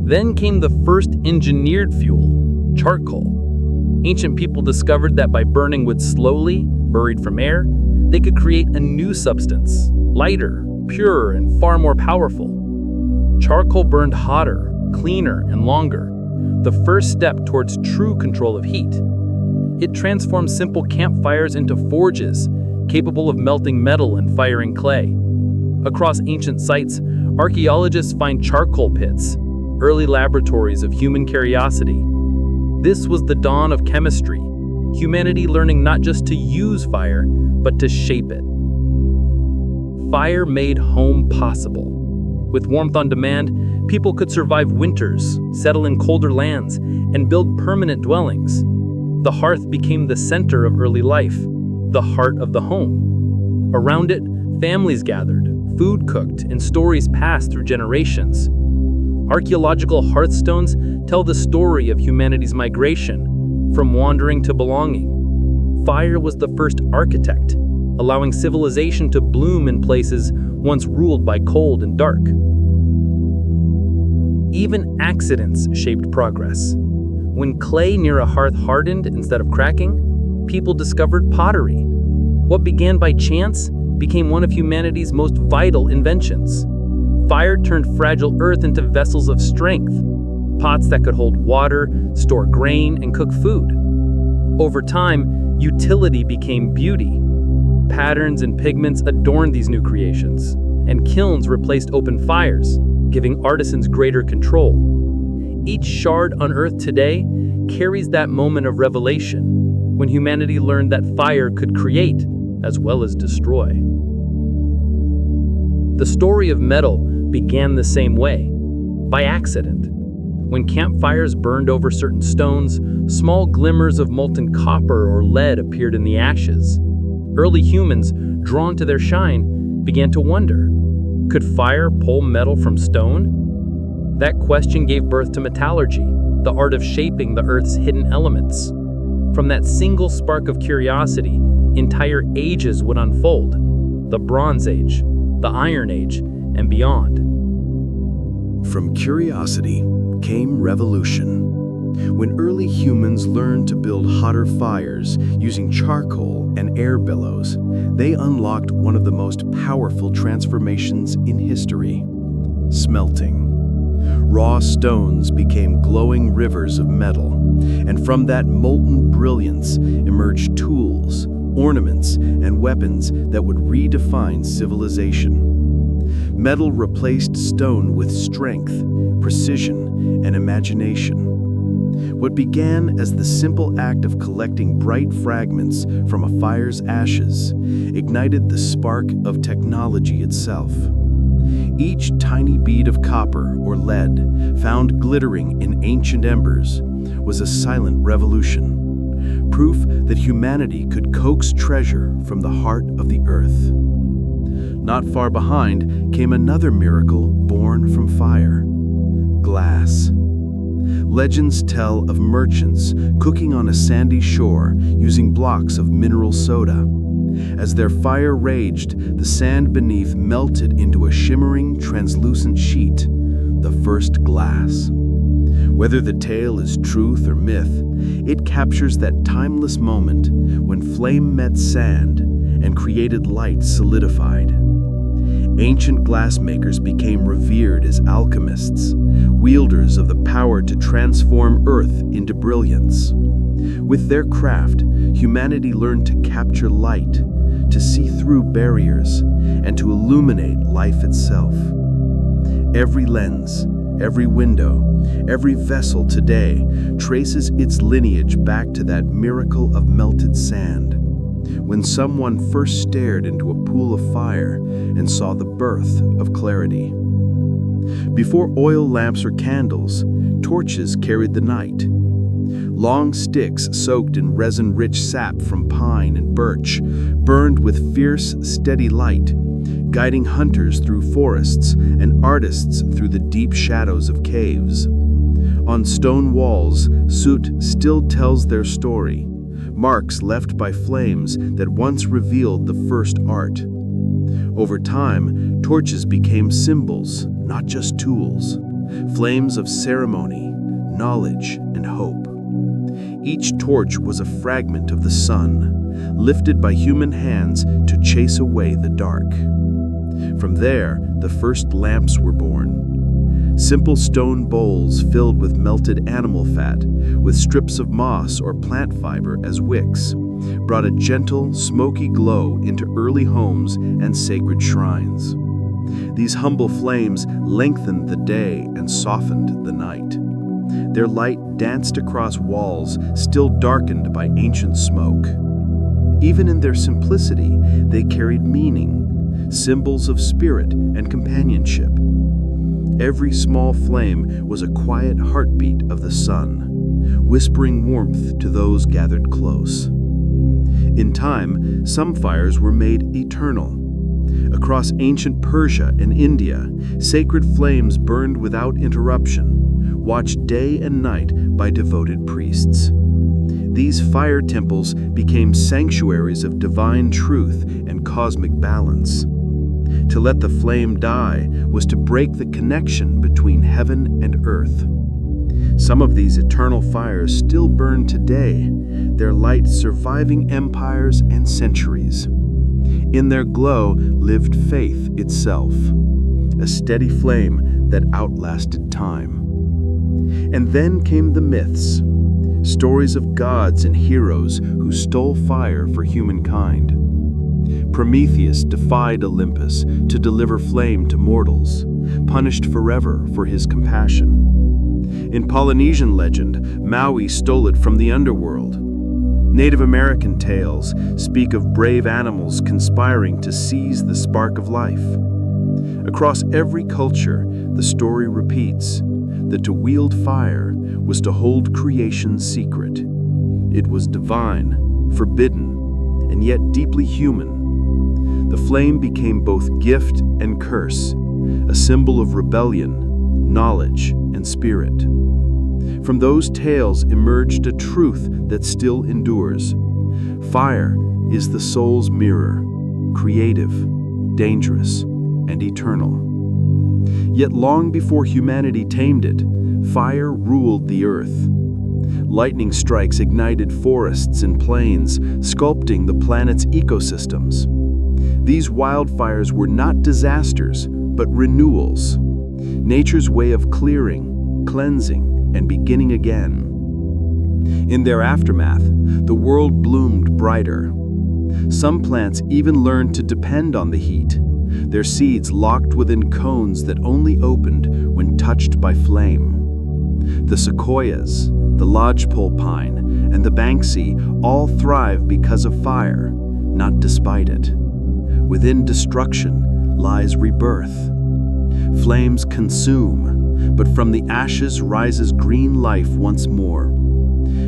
Then came the first engineered fuel, charcoal. Ancient people discovered that by burning wood slowly, buried from air, they could create a new substance, lighter, purer, and far more powerful. Charcoal burned hotter, cleaner, and longer, the first step towards true control of heat. It transformed simple campfires into forges, capable of melting metal and firing clay. Across ancient sites, archaeologists find charcoal pits, early laboratories of human curiosity. This was the dawn of chemistry, humanity learning not just to use fire, but to shape it. Fire made home possible. With warmth on demand, people could survive winters, settle in colder lands, and build permanent dwellings. The hearth became the center of early life, the heart of the home. Around it, families gathered, food cooked, and stories passed through generations. Archaeological hearthstones tell the story of humanity's migration, from wandering to belonging. Fire was the first architect, allowing civilization to bloom in places once ruled by cold and dark. Even accidents shaped progress. When clay near a hearth hardened instead of cracking, people discovered pottery. What began by chance became one of humanity's most vital inventions. Fire turned fragile earth into vessels of strength, pots that could hold water, store grain, and cook food. Over time, utility became beauty. Patterns and pigments adorned these new creations, and kilns replaced open fires, giving artisans greater control. Each shard unearthed today carries that moment of revelation, when humanity learned that fire could create as well as destroy. The story of metal began the same way, by accident. When campfires burned over certain stones, small glimmers of molten copper or lead appeared in the ashes. Early humans, drawn to their shine, began to wonder, could fire pull metal from stone? That question gave birth to metallurgy, the art of shaping the Earth's hidden elements. From that single spark of curiosity, entire ages would unfold: the Bronze Age, the Iron Age, and beyond. From curiosity came revolution. When early humans learned to build hotter fires using charcoal and air bellows, they unlocked one of the most powerful transformations in history: smelting. Raw stones became glowing rivers of metal, and from that molten brilliance emerged tools, ornaments, and weapons that would redefine civilization. Metal replaced stone with strength, precision, and imagination. What began as the simple act of collecting bright fragments from a fire's ashes ignited the spark of technology itself. Each tiny bead of copper or lead found glittering in ancient embers was a silent revolution, proof that humanity could coax treasure from the heart of the earth. Not far behind came another miracle born from fire: glass. Legends tell of merchants cooking on a sandy shore using blocks of mineral soda. As their fire raged, the sand beneath melted into a shimmering, translucent sheet, the first glass. Whether the tale is truth or myth, it captures that timeless moment when flame met sand and created light solidified. Ancient glassmakers became revered as alchemists, wielders of the power to transform earth into brilliance. With their craft, humanity learned to capture light, to see through barriers, and to illuminate life itself. Every lens, every window, every vessel today traces its lineage back to that miracle of melted sand, when someone first stared into a pool of fire and saw the birth of clarity. Before oil lamps or candles, torches carried the night. Long sticks soaked in resin-rich sap from pine and birch burned with fierce, steady light, guiding hunters through forests and artists through the deep shadows of caves. On stone walls, soot still tells their story, marks left by flames that once revealed the first art. Over time, torches became symbols, not just tools, flames of ceremony, knowledge, and hope. Each torch was a fragment of the sun, lifted by human hands to chase away the dark. From there, the first lamps were born. Simple stone bowls filled with melted animal fat, with strips of moss or plant fiber as wicks, brought a gentle, smoky glow into early homes and sacred shrines. These humble flames lengthened the day and softened the night. Their light danced across walls still darkened by ancient smoke. Even in their simplicity, they carried meaning, symbols of spirit and companionship. Every small flame was a quiet heartbeat of the sun, whispering warmth to those gathered close. In time, some fires were made eternal. Across ancient Persia and India, sacred flames burned without interruption, watched day and night by devoted priests. These fire temples became sanctuaries of divine truth and cosmic balance. To let the flame die was to break the connection between heaven and earth. Some of these eternal fires still burn today, their light surviving empires and centuries. In their glow lived faith itself, a steady flame that outlasted time. And then came the myths, stories of gods and heroes who stole fire for humankind. Prometheus defied Olympus to deliver flame to mortals, punished forever for his compassion. In Polynesian legend, Maui stole it from the underworld. Native American tales speak of brave animals conspiring to seize the spark of life. Across every culture, the story repeats that to wield fire was to hold creation's secret. It was divine, forbidden, and yet deeply human. The flame became both gift and curse, a symbol of rebellion, knowledge, and spirit. From those tales emerged a truth that still endures. Fire is the soul's mirror, creative, dangerous, and eternal. Yet long before humanity tamed it, fire ruled the earth. Lightning strikes ignited forests and plains, sculpting the planet's ecosystems. These wildfires were not disasters, but renewals, nature's way of clearing, cleansing, and beginning again. In their aftermath, the world bloomed brighter. Some plants even learned to depend on the heat, their seeds locked within cones that only opened when touched by flame. The sequoias, the lodgepole pine, and the banksy all thrive because of fire, not despite it. Within destruction lies rebirth. Flames consume, but from the ashes rises green life once more.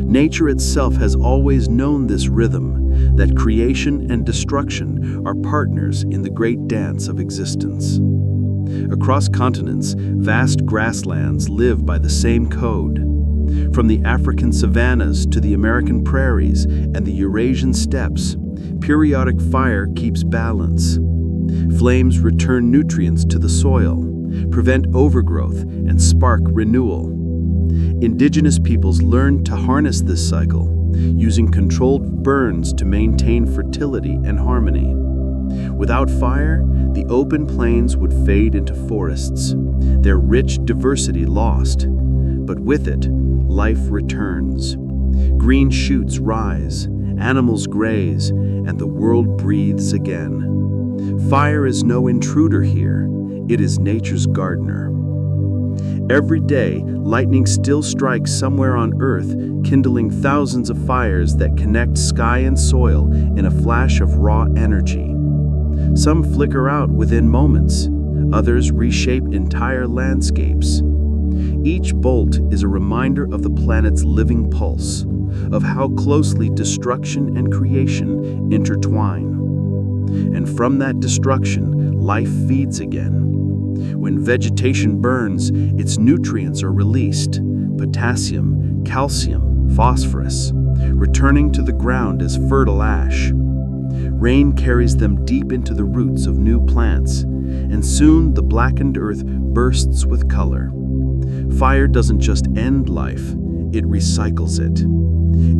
Nature itself has always known this rhythm, that creation and destruction are partners in the great dance of existence. Across continents, vast grasslands live by the same code. From the African savannas to the American prairies and the Eurasian steppes, periodic fire keeps balance. Flames return nutrients to the soil, prevent overgrowth, and spark renewal. Indigenous peoples learned to harness this cycle, using controlled burns to maintain fertility and harmony. Without fire, the open plains would fade into forests, their rich diversity lost. But with it, life returns. Green shoots rise, animals graze, and the world breathes again. Fire is no intruder here, it is nature's gardener. Every day, lightning still strikes somewhere on Earth, kindling thousands of fires that connect sky and soil in a flash of raw energy. Some flicker out within moments, others reshape entire landscapes. Each bolt is a reminder of the planet's living pulse, of how closely destruction and creation intertwine. And from that destruction, life feeds again. When vegetation burns, its nutrients are released: potassium, calcium, phosphorus, returning to the ground as fertile ash. Rain carries them deep into the roots of new plants, and soon the blackened earth bursts with color. Fire doesn't just end life, it recycles it.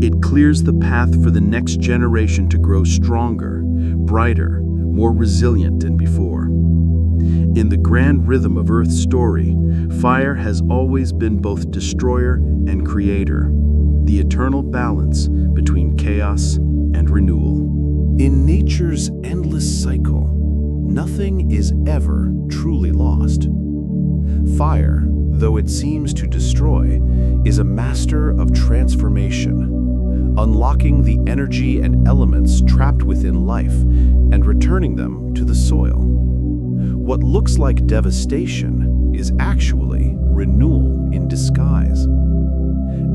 It clears the path for the next generation to grow stronger, brighter, more resilient than before. In the grand rhythm of Earth's story, fire has always been both destroyer and creator, the eternal balance between chaos and renewal. In nature's endless cycle, nothing is ever truly lost. Fire, though it seems to destroy, is a master of transformation, unlocking the energy and elements trapped within life and returning them to the soil. What looks like devastation is actually renewal in disguise.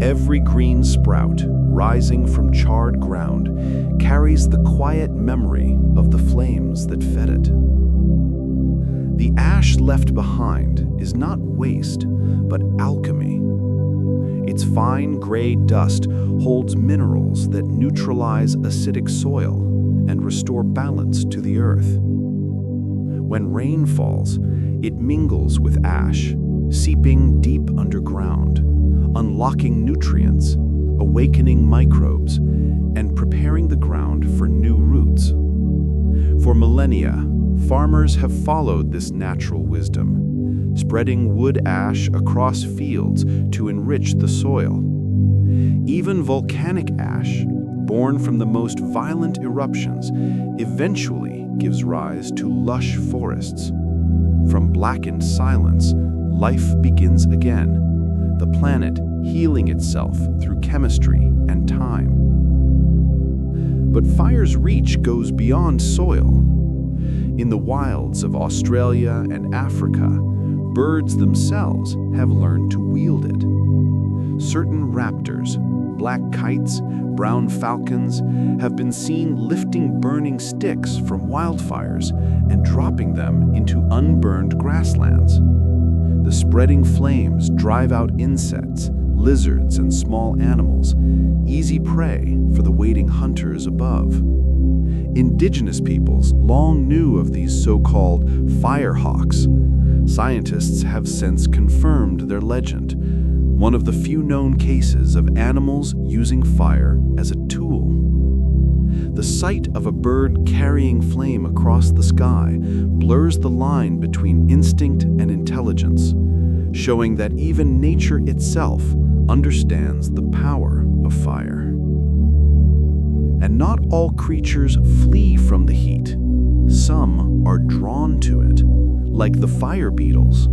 Every green sprout rising from charred ground carries the quiet memory of the flames that fed it. The ash left behind is not waste, but alchemy. Its fine gray dust holds minerals that neutralize acidic soil and restore balance to the earth. When rain falls, it mingles with ash, seeping deep underground, unlocking nutrients, awakening microbes, and preparing the ground for new roots. For millennia, farmers have followed this natural wisdom, spreading wood ash across fields to enrich the soil. Even volcanic ash, born from the most violent eruptions, eventually gives rise to lush forests. From blackened silence, life begins again, the planet healing itself through chemistry and time. But fire's reach goes beyond soil. In the wilds of Australia and Africa, birds themselves have learned to wield it. Certain raptors, black kites, brown falcons, have been seen lifting burning sticks from wildfires and dropping them into unburned grasslands. The spreading flames drive out insects, lizards, and small animals, easy prey for the waiting hunters above. Indigenous peoples long knew of these so-called firehawks. Scientists have since confirmed their legend, one of the few known cases of animals using fire as a tool. The sight of a bird carrying flame across the sky blurs the line between instinct and intelligence, showing that even nature itself understands the power of fire. And not all creatures flee from the heat. Some are drawn to it, like the fire beetles.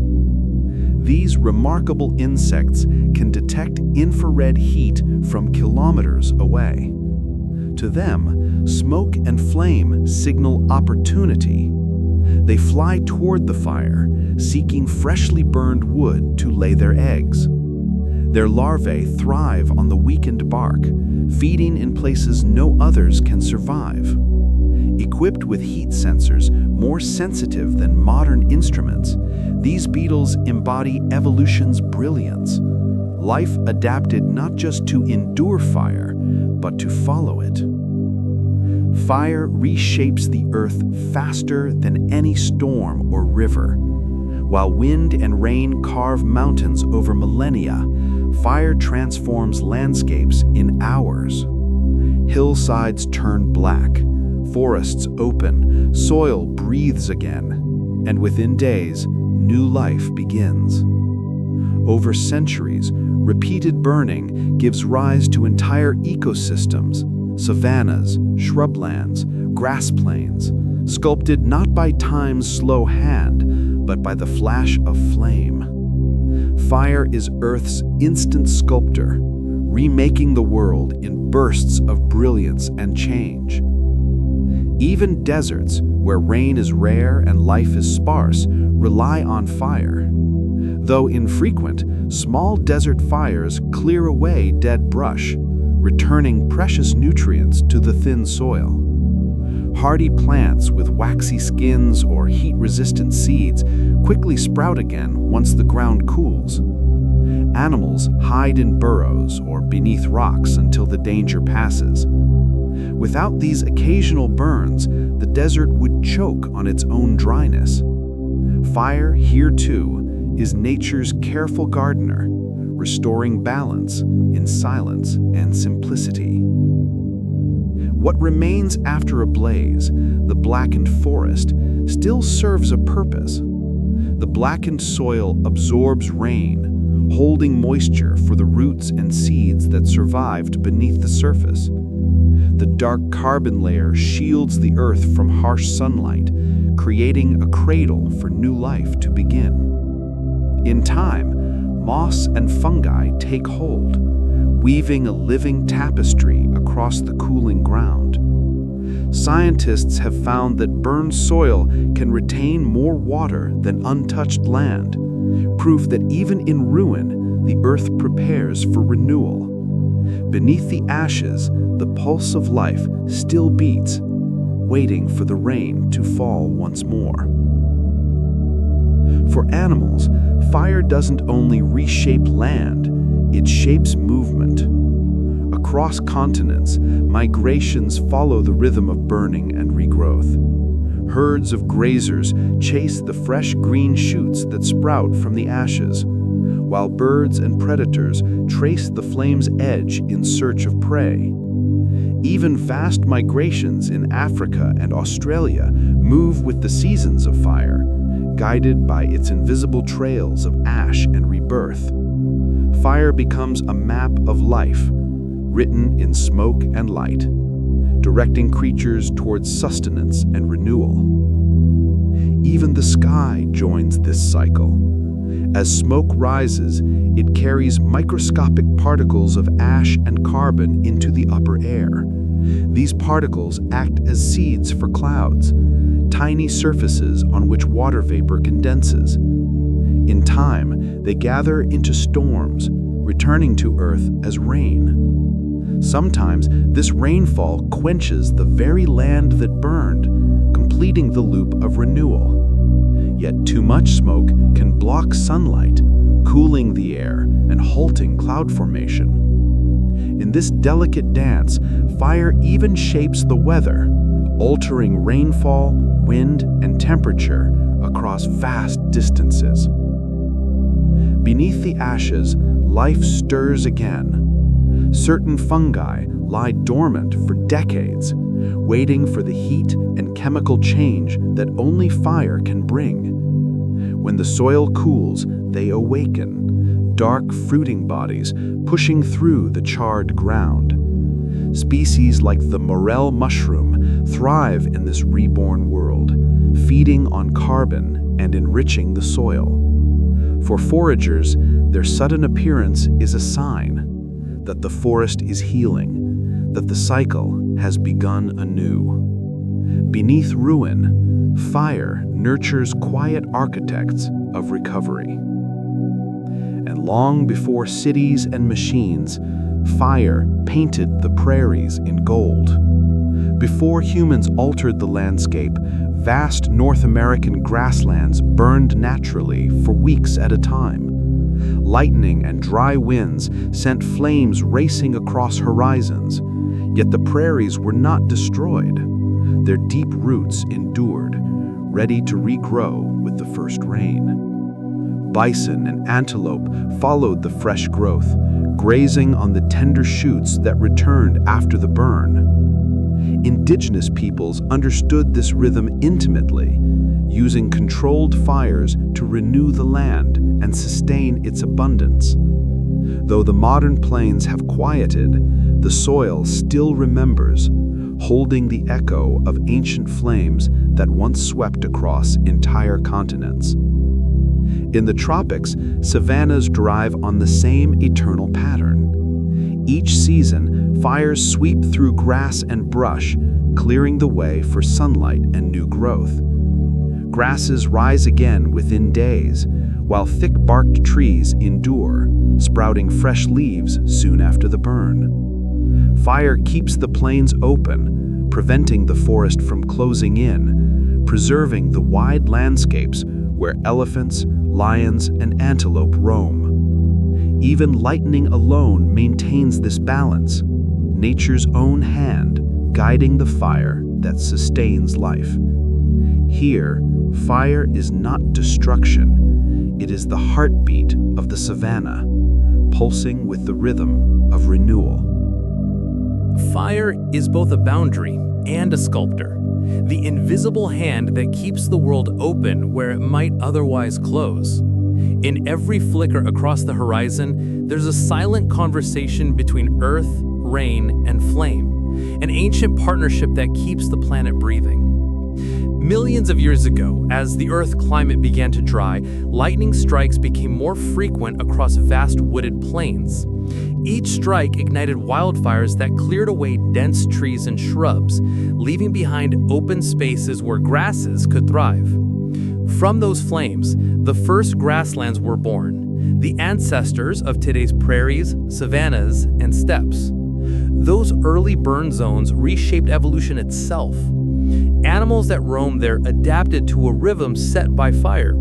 These remarkable insects can detect infrared heat from kilometers away. To them, smoke and flame signal opportunity. They fly toward the fire, seeking freshly burned wood to lay their eggs. Their larvae thrive on the weakened bark, feeding in places no others can survive. Equipped with heat sensors more sensitive than modern instruments, these beetles embody evolution's brilliance. Life adapted not just to endure fire, but to follow it. Fire reshapes the earth faster than any storm or river. While wind and rain carve mountains over millennia, fire transforms landscapes in hours. Hillsides turn black, forests open, soil breathes again, and within days, new life begins. Over centuries, repeated burning gives rise to entire ecosystems, savannas, shrublands, grass plains, sculpted not by time's slow hand, but by the flash of flame. Fire is Earth's instant sculptor, remaking the world in bursts of brilliance and change. Even deserts, where rain is rare and life is sparse, rely on fire. Though infrequent, small desert fires clear away dead brush, returning precious nutrients to the thin soil. Hardy plants with waxy skins or heat-resistant seeds quickly sprout again once the ground cools. Animals hide in burrows or beneath rocks until the danger passes. Without these occasional burns, the desert would choke on its own dryness. Fire, here too, is nature's careful gardener, restoring balance in silence and simplicity. What remains after a blaze, the blackened forest, still serves a purpose. The blackened soil absorbs rain, holding moisture for the roots and seeds that survived beneath the surface. The dark carbon layer shields the earth from harsh sunlight, creating a cradle for new life to begin. In time, moss and fungi take hold, weaving a living tapestry across the cooling ground. Scientists have found that burned soil can retain more water than untouched land, proof that even in ruin, the earth prepares for renewal. Beneath the ashes, the pulse of life still beats, waiting for the rain to fall once more. For animals, fire doesn't only reshape land, it shapes movement. Across continents, migrations follow the rhythm of burning and regrowth. Herds of grazers chase the fresh green shoots that sprout from the ashes, while birds and predators trace the flame's edge in search of prey. Even vast migrations in Africa and Australia move with the seasons of fire, guided by its invisible trails of ash and rebirth. Fire becomes a map of life, written in smoke and light, directing creatures towards sustenance and renewal. Even the sky joins this cycle. As smoke rises, it carries microscopic particles of ash and carbon into the upper air. These particles act as seeds for clouds, tiny surfaces on which water vapor condenses. In time, they gather into storms, returning to Earth as rain. Sometimes, this rainfall quenches the very land that burned, completing the loop of renewal. Yet too much smoke can block sunlight, cooling the air and halting cloud formation. In this delicate dance, fire even shapes the weather, altering rainfall, wind, and temperature across vast distances. Beneath the ashes, life stirs again. Certain fungi lie dormant for decades, waiting for the heat and chemical change that only fire can bring. When the soil cools, they awaken, dark fruiting bodies pushing through the charred ground. Species like the morel mushroom thrive in this reborn world, feeding on carbon and enriching the soil. For foragers, their sudden appearance is a sign that the forest is healing, that the cycle has begun anew. Beneath ruin, fire nurtures quiet architects of recovery. And long before cities and machines, fire painted the prairies in gold. Before humans altered the landscape, vast North American grasslands burned naturally for weeks at a time. Lightning and dry winds sent flames racing across horizons, yet the prairies were not destroyed. Their deep roots endured, ready to regrow with the first rain. Bison and antelope followed the fresh growth, grazing on the tender shoots that returned after the burn. Indigenous peoples understood this rhythm intimately, using controlled fires to renew the land and sustain its abundance. Though the modern plains have quieted, the soil still remembers, holding the echo of ancient flames that once swept across entire continents. In the tropics, savannas drive on the same eternal pattern. Each season, fires sweep through grass and brush, clearing the way for sunlight and new growth. Grasses rise again within days, while thick-barked trees endure, sprouting fresh leaves soon after the burn. Fire keeps the plains open, preventing the forest from closing in, preserving the wide landscapes where elephants, lions, and antelope roam. Even lightning alone maintains this balance, nature's own hand guiding the fire that sustains life. Here, fire is not destruction, it is the heartbeat of the savanna, pulsing with the rhythm of renewal. Fire is both a boundary and a sculptor, the invisible hand that keeps the world open where it might otherwise close. In every flicker across the horizon, there's a silent conversation between earth, rain, and flame, an ancient partnership that keeps the planet breathing. Millions of years ago, as the Earth's climate began to dry, lightning strikes became more frequent across vast wooded plains. Each strike ignited wildfires that cleared away dense trees and shrubs, leaving behind open spaces where grasses could thrive. From those flames, the first grasslands were born, the ancestors of today's prairies, savannas, and steppes. Those early burn zones reshaped evolution itself. Animals that roamed there adapted to a rhythm set by fire,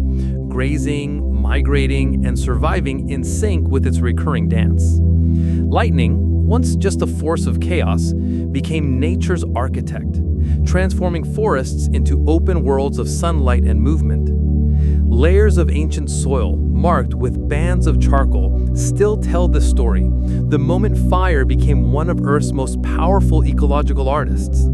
grazing, migrating, and surviving in sync with its recurring dance. Lightning, once just a force of chaos, became nature's architect, transforming forests into open worlds of sunlight and movement. Layers of ancient soil, marked with bands of charcoal, still tell the story, the moment fire became one of Earth's most powerful ecological artists.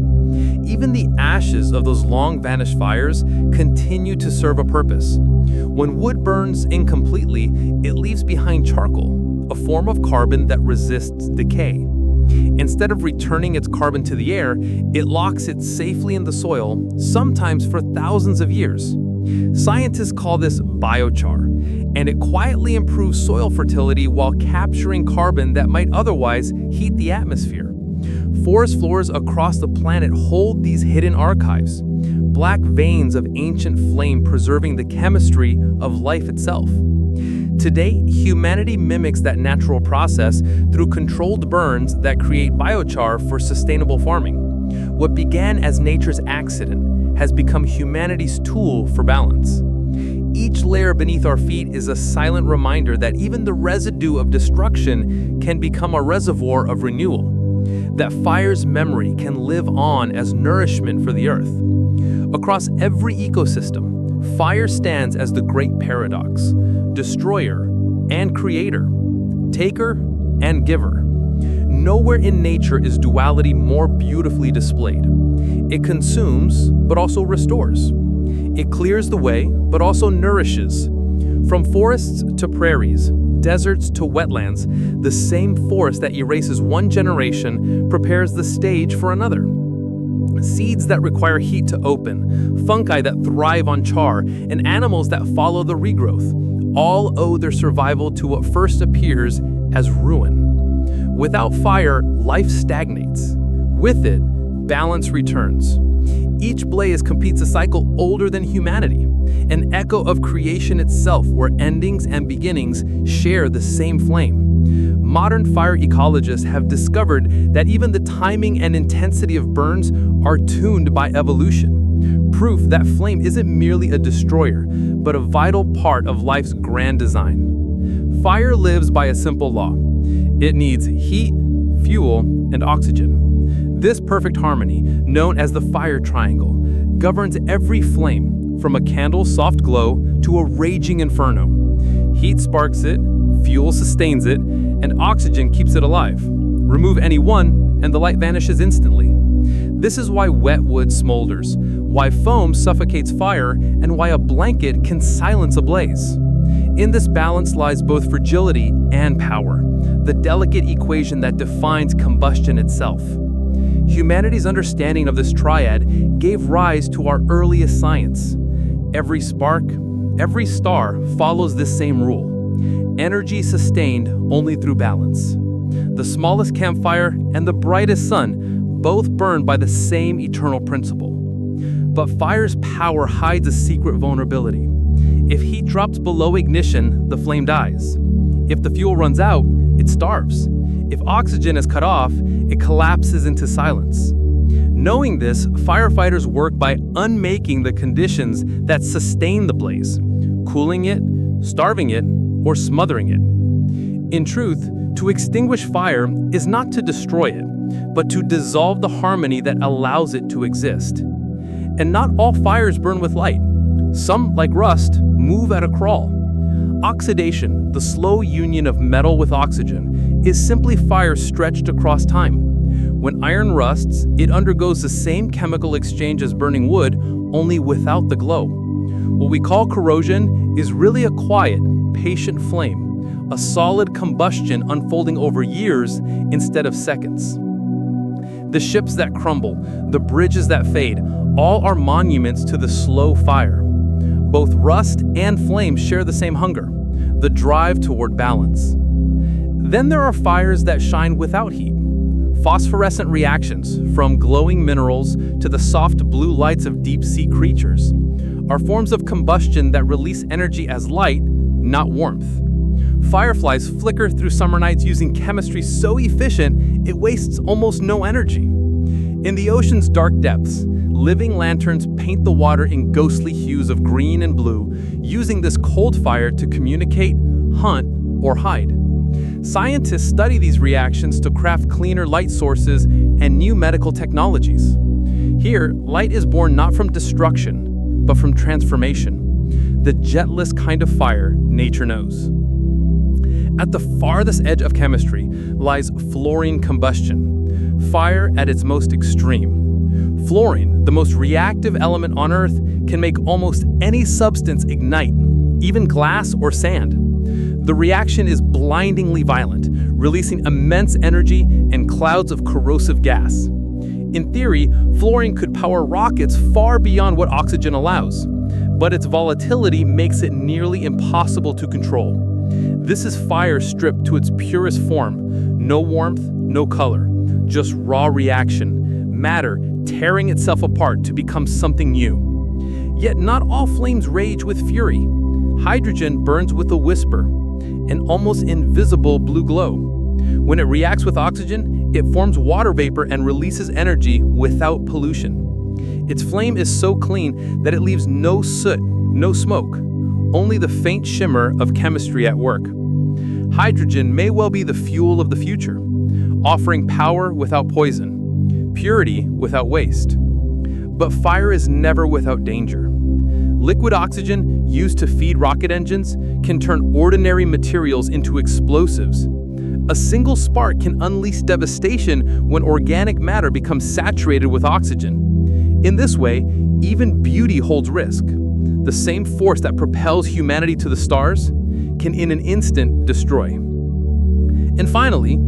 Even the ashes of those long-vanished fires continue to serve a purpose. When wood burns incompletely, it leaves behind charcoal, a form of carbon that resists decay. Instead of returning its carbon to the air, it locks it safely in the soil, sometimes for thousands of years. Scientists call this biochar, and it quietly improves soil fertility while capturing carbon that might otherwise heat the atmosphere. Forest floors across the planet hold these hidden archives, black veins of ancient flame preserving the chemistry of life itself. Today, humanity mimics that natural process through controlled burns that create biochar for sustainable farming. What began as nature's accident has become humanity's tool for balance. Each layer beneath our feet is a silent reminder that even the residue of destruction can become a reservoir of renewal, that fire's memory can live on as nourishment for the earth. Across every ecosystem, fire stands as the great paradox, destroyer and creator, taker and giver. Nowhere in nature is duality more beautifully displayed. It consumes, but also restores. It clears the way, but also nourishes. From forests to prairies, deserts to wetlands, the same force that erases one generation prepares the stage for another. Seeds that require heat to open, fungi that thrive on char, and animals that follow the regrowth, all owe their survival to what first appears as ruin. Without fire, life stagnates. With it, balance returns. Each blaze completes a cycle older than humanity, an echo of creation itself where endings and beginnings share the same flame. Modern fire ecologists have discovered that even the timing and intensity of burns are tuned by evolution, proof that flame isn't merely a destroyer, but a vital part of life's grand design. Fire lives by a simple law. It needs heat, fuel, and oxygen. This perfect harmony, known as the fire triangle, governs every flame, from a candle's soft glow to a raging inferno. Heat sparks it, fuel sustains it, and oxygen keeps it alive. Remove any one, and the light vanishes instantly. This is why wet wood smolders, why foam suffocates fire, and why a blanket can silence a blaze. In this balance lies both fragility and power, the delicate equation that defines combustion itself. Humanity's understanding of this triad gave rise to our earliest science. Every spark, every star follows this same rule. Energy sustained only through balance. The smallest campfire and the brightest sun both burn by the same eternal principle. But fire's power hides a secret vulnerability. If heat drops below ignition, the flame dies. If the fuel runs out, it starves. If oxygen is cut off, it collapses into silence. Knowing this, firefighters work by unmaking the conditions that sustain the blaze, cooling it, starving it, or smothering it. In truth, to extinguish fire is not to destroy it, but to dissolve the harmony that allows it to exist. And not all fires burn with light. Some, like rust, move at a crawl. Oxidation, the slow union of metal with oxygen, is simply fire stretched across time. When iron rusts, it undergoes the same chemical exchange as burning wood, only without the glow. What we call corrosion is really a quiet, patient flame, a solid combustion unfolding over years instead of seconds. The ships that crumble, the bridges that fade, all are monuments to the slow fire. Both rust and flame share the same hunger, the drive toward balance. Then there are fires that shine without heat. Phosphorescent reactions, from glowing minerals to the soft blue lights of deep-sea creatures, are forms of combustion that release energy as light, not warmth. Fireflies flicker through summer nights using chemistry so efficient it wastes almost no energy. In the ocean's dark depths, living lanterns paint the water in ghostly hues of green and blue, using this cold fire to communicate, hunt, or hide. Scientists study these reactions to craft cleaner light sources and new medical technologies. Here, light is born not from destruction, but from transformation, the gentlest kind of fire nature knows. At the farthest edge of chemistry lies fluorine combustion, fire at its most extreme. Fluorine, the most reactive element on Earth, can make almost any substance ignite, even glass or sand. The reaction is blindingly violent, releasing immense energy and clouds of corrosive gas. In theory, fluorine could power rockets far beyond what oxygen allows, but its volatility makes it nearly impossible to control. This is fire stripped to its purest form, no warmth, no color, just raw reaction, matter tearing itself apart to become something new. Yet not all flames rage with fury. Hydrogen burns with a whisper, an almost invisible blue glow. When it reacts with oxygen, it forms water vapor and releases energy without pollution. Its flame is so clean that it leaves no soot, no smoke, only the faint shimmer of chemistry at work. Hydrogen may well be the fuel of the future, offering power without poison, purity without waste. But fire is never without danger. Liquid oxygen, used to feed rocket engines, can turn ordinary materials into explosives. A single spark can unleash devastation when organic matter becomes saturated with oxygen. In this way, even beauty holds risk. The same force that propels humanity to the stars can in an instant destroy. And finally,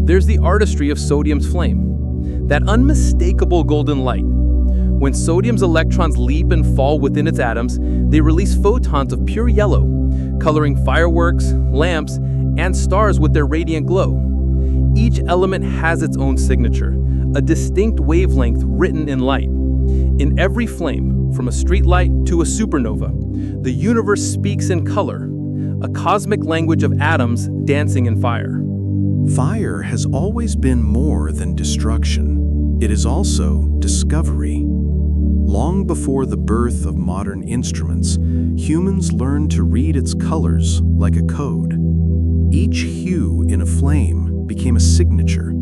there's the artistry of sodium's flame, that unmistakable golden light. When sodium's electrons leap and fall within its atoms, they release photons of pure yellow, coloring fireworks, lamps, and stars with their radiant glow. Each element has its own signature, a distinct wavelength written in light. In every flame, from a streetlight to a supernova, the universe speaks in color, a cosmic language of atoms dancing in fire. Fire has always been more than destruction. It is also discovery. Long before the birth of modern instruments, humans learned to read its colors like a code. Each hue in a flame became a signature,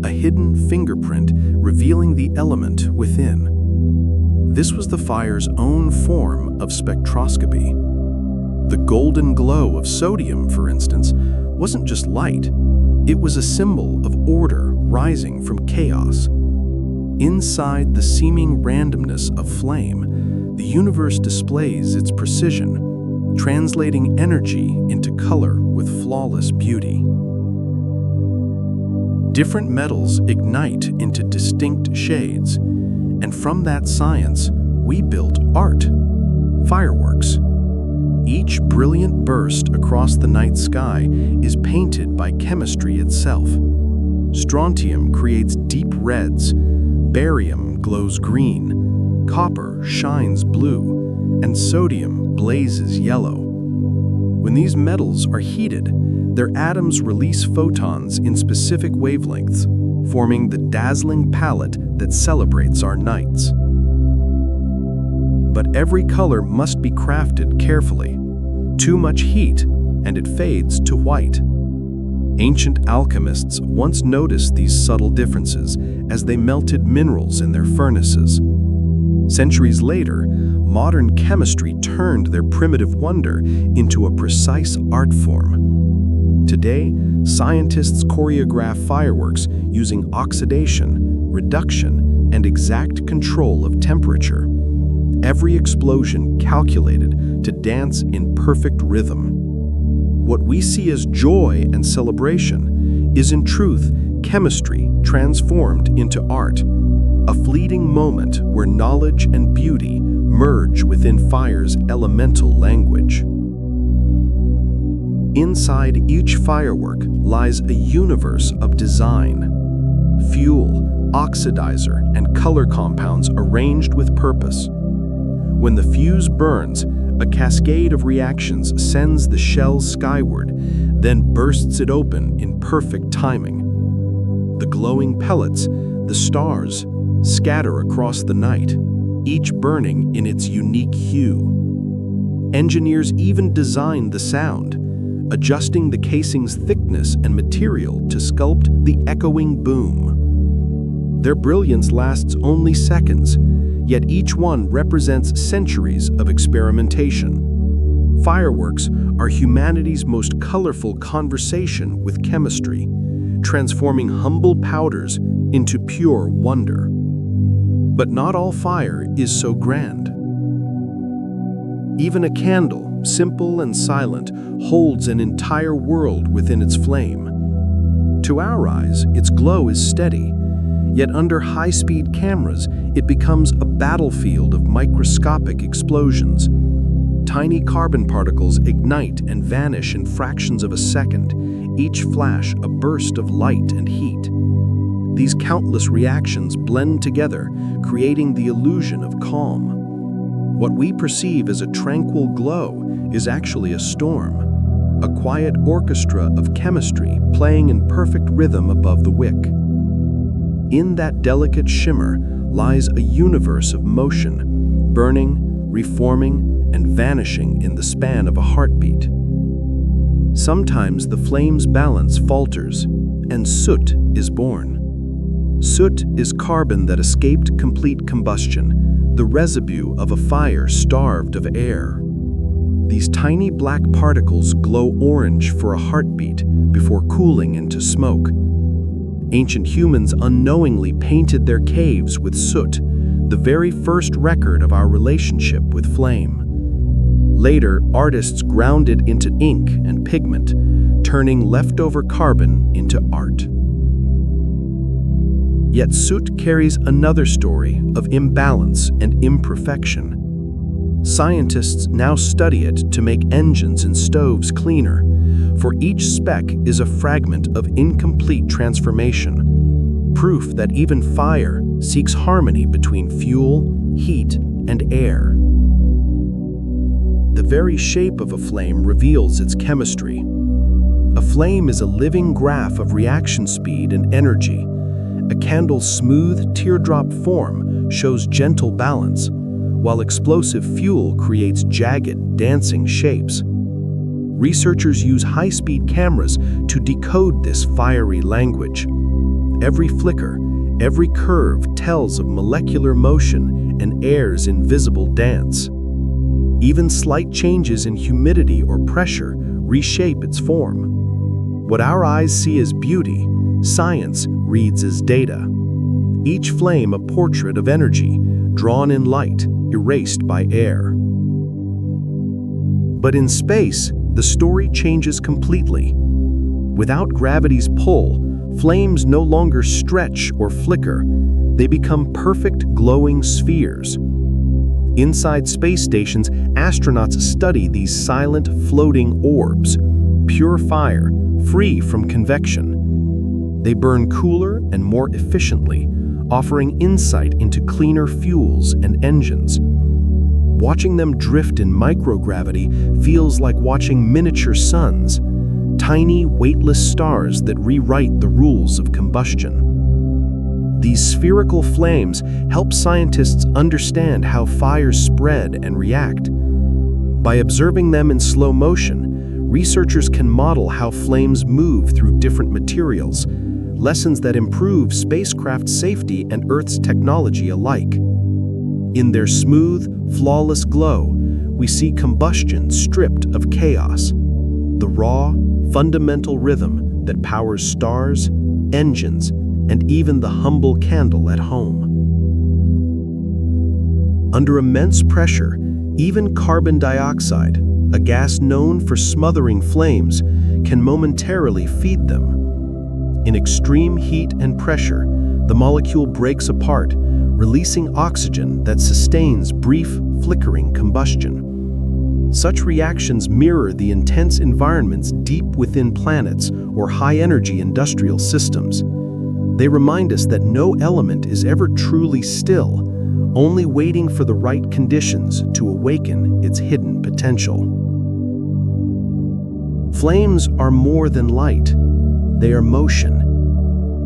a hidden fingerprint revealing the element within. This was the fire's own form of spectroscopy. The golden glow of sodium, for instance, wasn't just light. It was a symbol of order rising from chaos. Inside the seeming randomness of flame, the universe displays its precision, translating energy into color with flawless beauty. Different metals ignite into distinct shades, and from that science, we built art, fireworks. Each brilliant burst across the night sky is painted by chemistry itself. Strontium creates deep reds, barium glows green, copper shines blue, and sodium blazes yellow. When these metals are heated, their atoms release photons in specific wavelengths, forming the dazzling palette that celebrates our nights. But every color must be crafted carefully. Too much heat, and it fades to white. Ancient alchemists once noticed these subtle differences as they melted minerals in their furnaces. Centuries later, modern chemistry turned their primitive wonder into a precise art form. Today, scientists choreograph fireworks using oxidation, reduction, and exact control of temperature. Every explosion calculated to dance in perfect rhythm. What we see as joy and celebration is in truth chemistry transformed into art, a fleeting moment where knowledge and beauty merge within fire's elemental language. Inside each firework lies a universe of design. Fuel, oxidizer, and color compounds arranged with purpose. When the fuse burns, a cascade of reactions sends the shell skyward, then bursts it open in perfect timing. The glowing pellets, the stars, scatter across the night, each burning in its unique hue. Engineers even designed the sound, adjusting the casing's thickness and material to sculpt the echoing boom. Their brilliance lasts only seconds, yet each one represents centuries of experimentation. Fireworks are humanity's most colorful conversation with chemistry, transforming humble powders into pure wonder. But not all fire is so grand. Even a candle, simple and silent, holds an entire world within its flame. To our eyes, its glow is steady, yet under high-speed cameras, it becomes a battlefield of microscopic explosions. Tiny carbon particles ignite and vanish in fractions of a second, each flash a burst of light and heat. These countless reactions blend together, creating the illusion of calm. What we perceive as a tranquil glow is actually a storm, a quiet orchestra of chemistry playing in perfect rhythm above the wick. In that delicate shimmer lies a universe of motion, burning, reforming, and vanishing in the span of a heartbeat. Sometimes the flame's balance falters, and soot is born. Soot is carbon that escaped complete combustion, the residue of a fire starved of air. These tiny black particles glow orange for a heartbeat before cooling into smoke. Ancient humans unknowingly painted their caves with soot, the very first record of our relationship with flame. Later, artists ground it into ink and pigment, turning leftover carbon into art. Yet soot carries another story of imbalance and imperfection. Scientists now study it to make engines and stoves cleaner, for each speck is a fragment of incomplete transformation, proof that even fire, seeks harmony between fuel, heat, and air. The very shape of a flame reveals its chemistry. A flame is a living graph of reaction speed and energy. A candle's smooth, teardrop form shows gentle balance, while explosive fuel creates jagged, dancing shapes. Researchers use high-speed cameras to decode this fiery language. Every flicker, every curve tells of molecular motion and air's invisible dance. Even slight changes in humidity or pressure reshape its form. What our eyes see as beauty, science reads as data. Each flame a portrait of energy, drawn in light, erased by air. But in space, the story changes completely. Without gravity's pull, flames no longer stretch or flicker. They become perfect glowing spheres. Inside space stations, astronauts study these silent, floating orbs, pure fire, free from convection. They burn cooler and more efficiently, offering insight into cleaner fuels and engines. Watching them drift in microgravity feels like watching miniature suns, tiny, weightless stars that rewrite the rules of combustion. These spherical flames help scientists understand how fires spread and react. By observing them in slow motion, researchers can model how flames move through different materials, lessons that improve spacecraft safety and Earth's technology alike. In their smooth, flawless glow, we see combustion stripped of chaos, the raw, fundamental rhythm that powers stars, engines, and even the humble candle at home. Under immense pressure, even carbon dioxide, a gas known for smothering flames, can momentarily feed them. In extreme heat and pressure, the molecule breaks apart, releasing oxygen that sustains brief, flickering combustion. Such reactions mirror the intense environments deep within planets or high-energy industrial systems. They remind us that no element is ever truly still, only waiting for the right conditions to awaken its hidden potential. Flames are more than light. They are motion.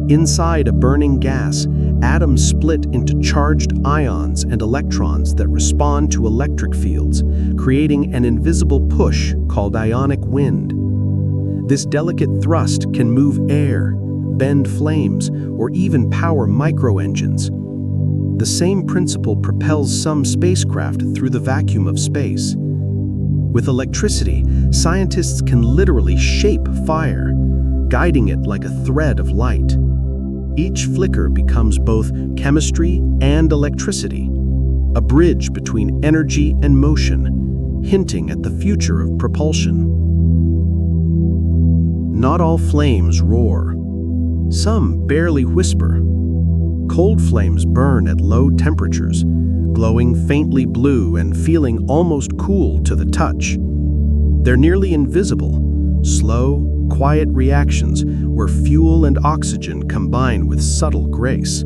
Inside a burning gas, atoms split into charged ions and electrons that respond to electric fields, creating an invisible push called ionic wind. This delicate thrust can move air, bend flames, or even power microengines. The same principle propels some spacecraft through the vacuum of space. With electricity, scientists can literally shape fire, guiding it like a thread of light. Each flicker becomes both chemistry and electricity, a bridge between energy and motion, hinting at the future of propulsion. Not all flames roar. Some barely whisper. Cold flames burn at low temperatures, glowing faintly blue and feeling almost cool to the touch. They're nearly invisible, slow, quiet reactions where fuel and oxygen combine with subtle grace.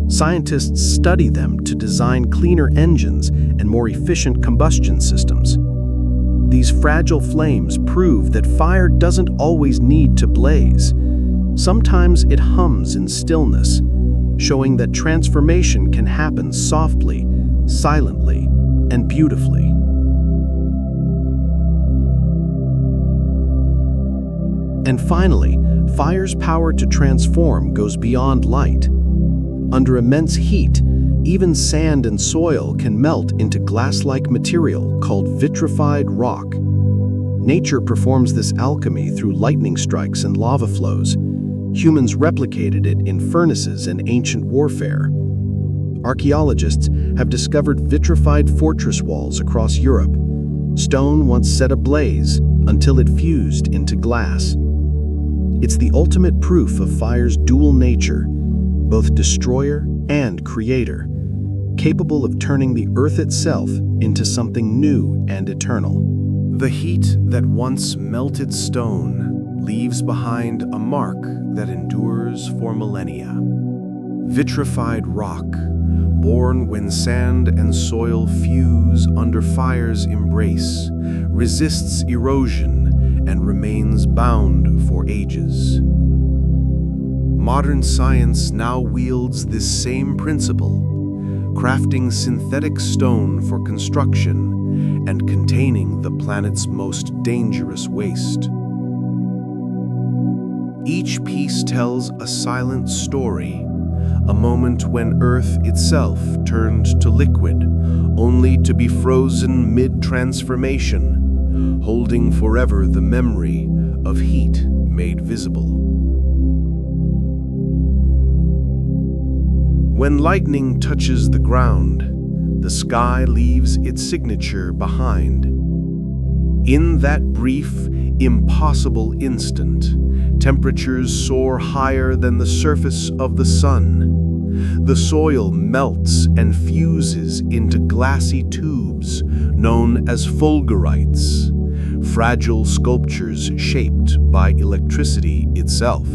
Scientists study them to design cleaner engines and more efficient combustion systems. These fragile flames prove that fire doesn't always need to blaze. Sometimes it hums in stillness, showing that transformation can happen softly, silently, and beautifully. And finally, fire's power to transform goes beyond light. Under immense heat, even sand and soil can melt into glass-like material called vitrified rock. Nature performs this alchemy through lightning strikes and lava flows. Humans replicated it in furnaces and ancient warfare. Archaeologists have discovered vitrified fortress walls across Europe. Stone once set ablaze until it fused into glass. It's the ultimate proof of fire's dual nature, both destroyer and creator, capable of turning the earth itself into something new and eternal. The heat that once melted stone leaves behind a mark that endures for millennia. Vitrified rock, born when sand and soil fuse under fire's embrace, resists erosion and remains bound for ages. Modern science now wields this same principle, crafting synthetic stone for construction and containing the planet's most dangerous waste. Each piece tells a silent story, a moment when Earth itself turned to liquid, only to be frozen mid-transformation, holding forever the memory of heat made visible. When lightning touches the ground, the sky leaves its signature behind. In that brief, impossible instant, temperatures soar higher than the surface of the sun. The soil melts and fuses into glassy tubes known as fulgurites, fragile sculptures shaped by electricity itself.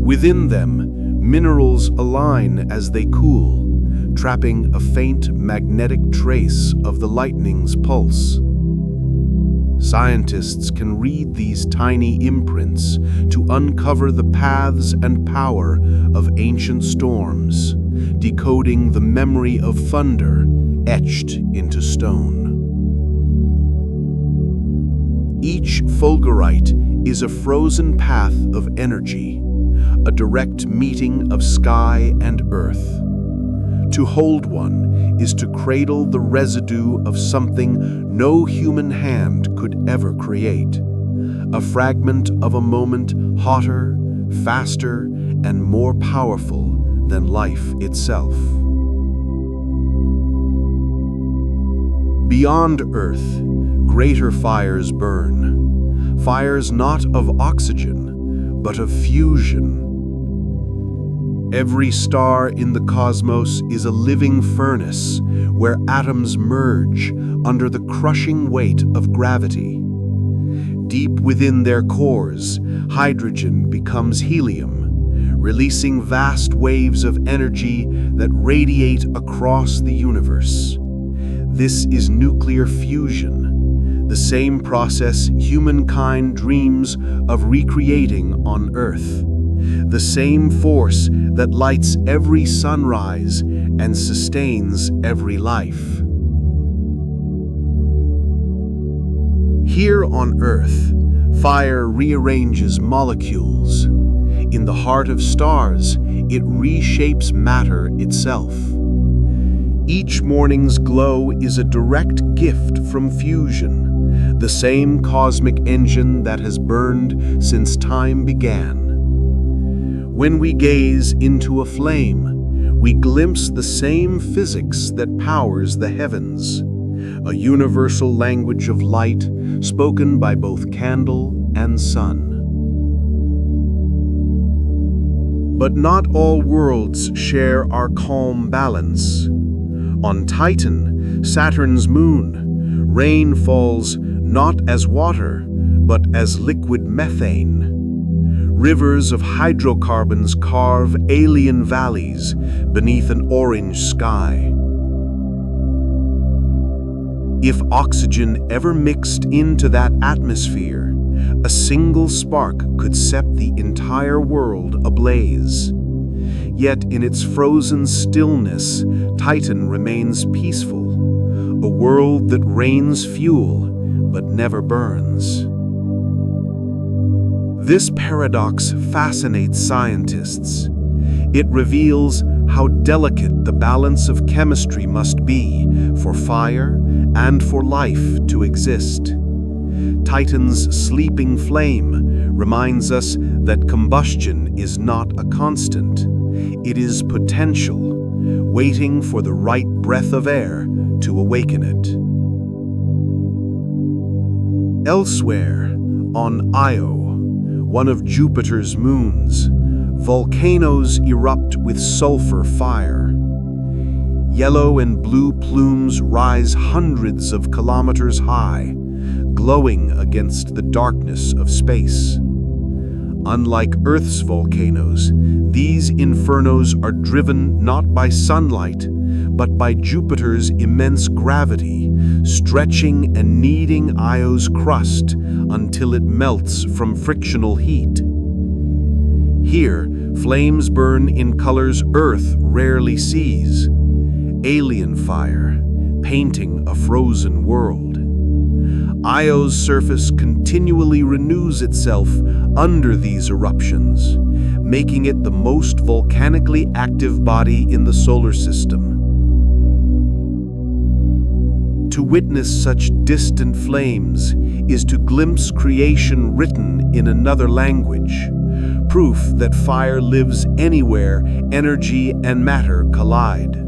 Within them, minerals align as they cool, trapping a faint magnetic trace of the lightning's pulse. Scientists can read these tiny imprints to uncover the paths and power of ancient storms, decoding the memory of thunder etched into stone. Each fulgurite is a frozen path of energy, a direct meeting of sky and earth. To hold one is to cradle the residue of something no human hand could ever create, a fragment of a moment hotter, faster, and more powerful than life itself. Beyond Earth, greater fires burn, fires not of oxygen, but of fusion. Every star in the cosmos is a living furnace where atoms merge under the crushing weight of gravity. Deep within their cores, hydrogen becomes helium, releasing vast waves of energy that radiate across the universe. This is nuclear fusion, the same process humankind dreams of recreating on Earth. The same force that lights every sunrise and sustains every life. Here on Earth, fire rearranges molecules. In the heart of stars, it reshapes matter itself. Each morning's glow is a direct gift from fusion, the same cosmic engine that has burned since time began. When we gaze into a flame, we glimpse the same physics that powers the heavens, a universal language of light spoken by both candle and sun. But not all worlds share our calm balance. On Titan, Saturn's moon, rain falls not as water, but as liquid methane. Rivers of hydrocarbons carve alien valleys beneath an orange sky. If oxygen ever mixed into that atmosphere, a single spark could set the entire world ablaze. Yet in its frozen stillness, Titan remains peaceful, a world that rains fuel but never burns. This paradox fascinates scientists. It reveals how delicate the balance of chemistry must be for fire and for life to exist. Titan's sleeping flame reminds us that combustion is not a constant. It is potential, waiting for the right breath of air to awaken it. Elsewhere, on Io, one of Jupiter's moons, volcanoes erupt with sulfur fire. Yellow and blue plumes rise hundreds of kilometers high, glowing against the darkness of space. Unlike Earth's volcanoes, these infernos are driven not by sunlight, but by Jupiter's immense gravity, stretching and kneading Io's crust until it melts from frictional heat. Here, flames burn in colors Earth rarely sees. Alien fire, painting a frozen world. Io's surface continually renews itself under these eruptions, making it the most volcanically active body in the solar system. To witness such distant flames is to glimpse creation written in another language, proof that fire lives anywhere energy and matter collide.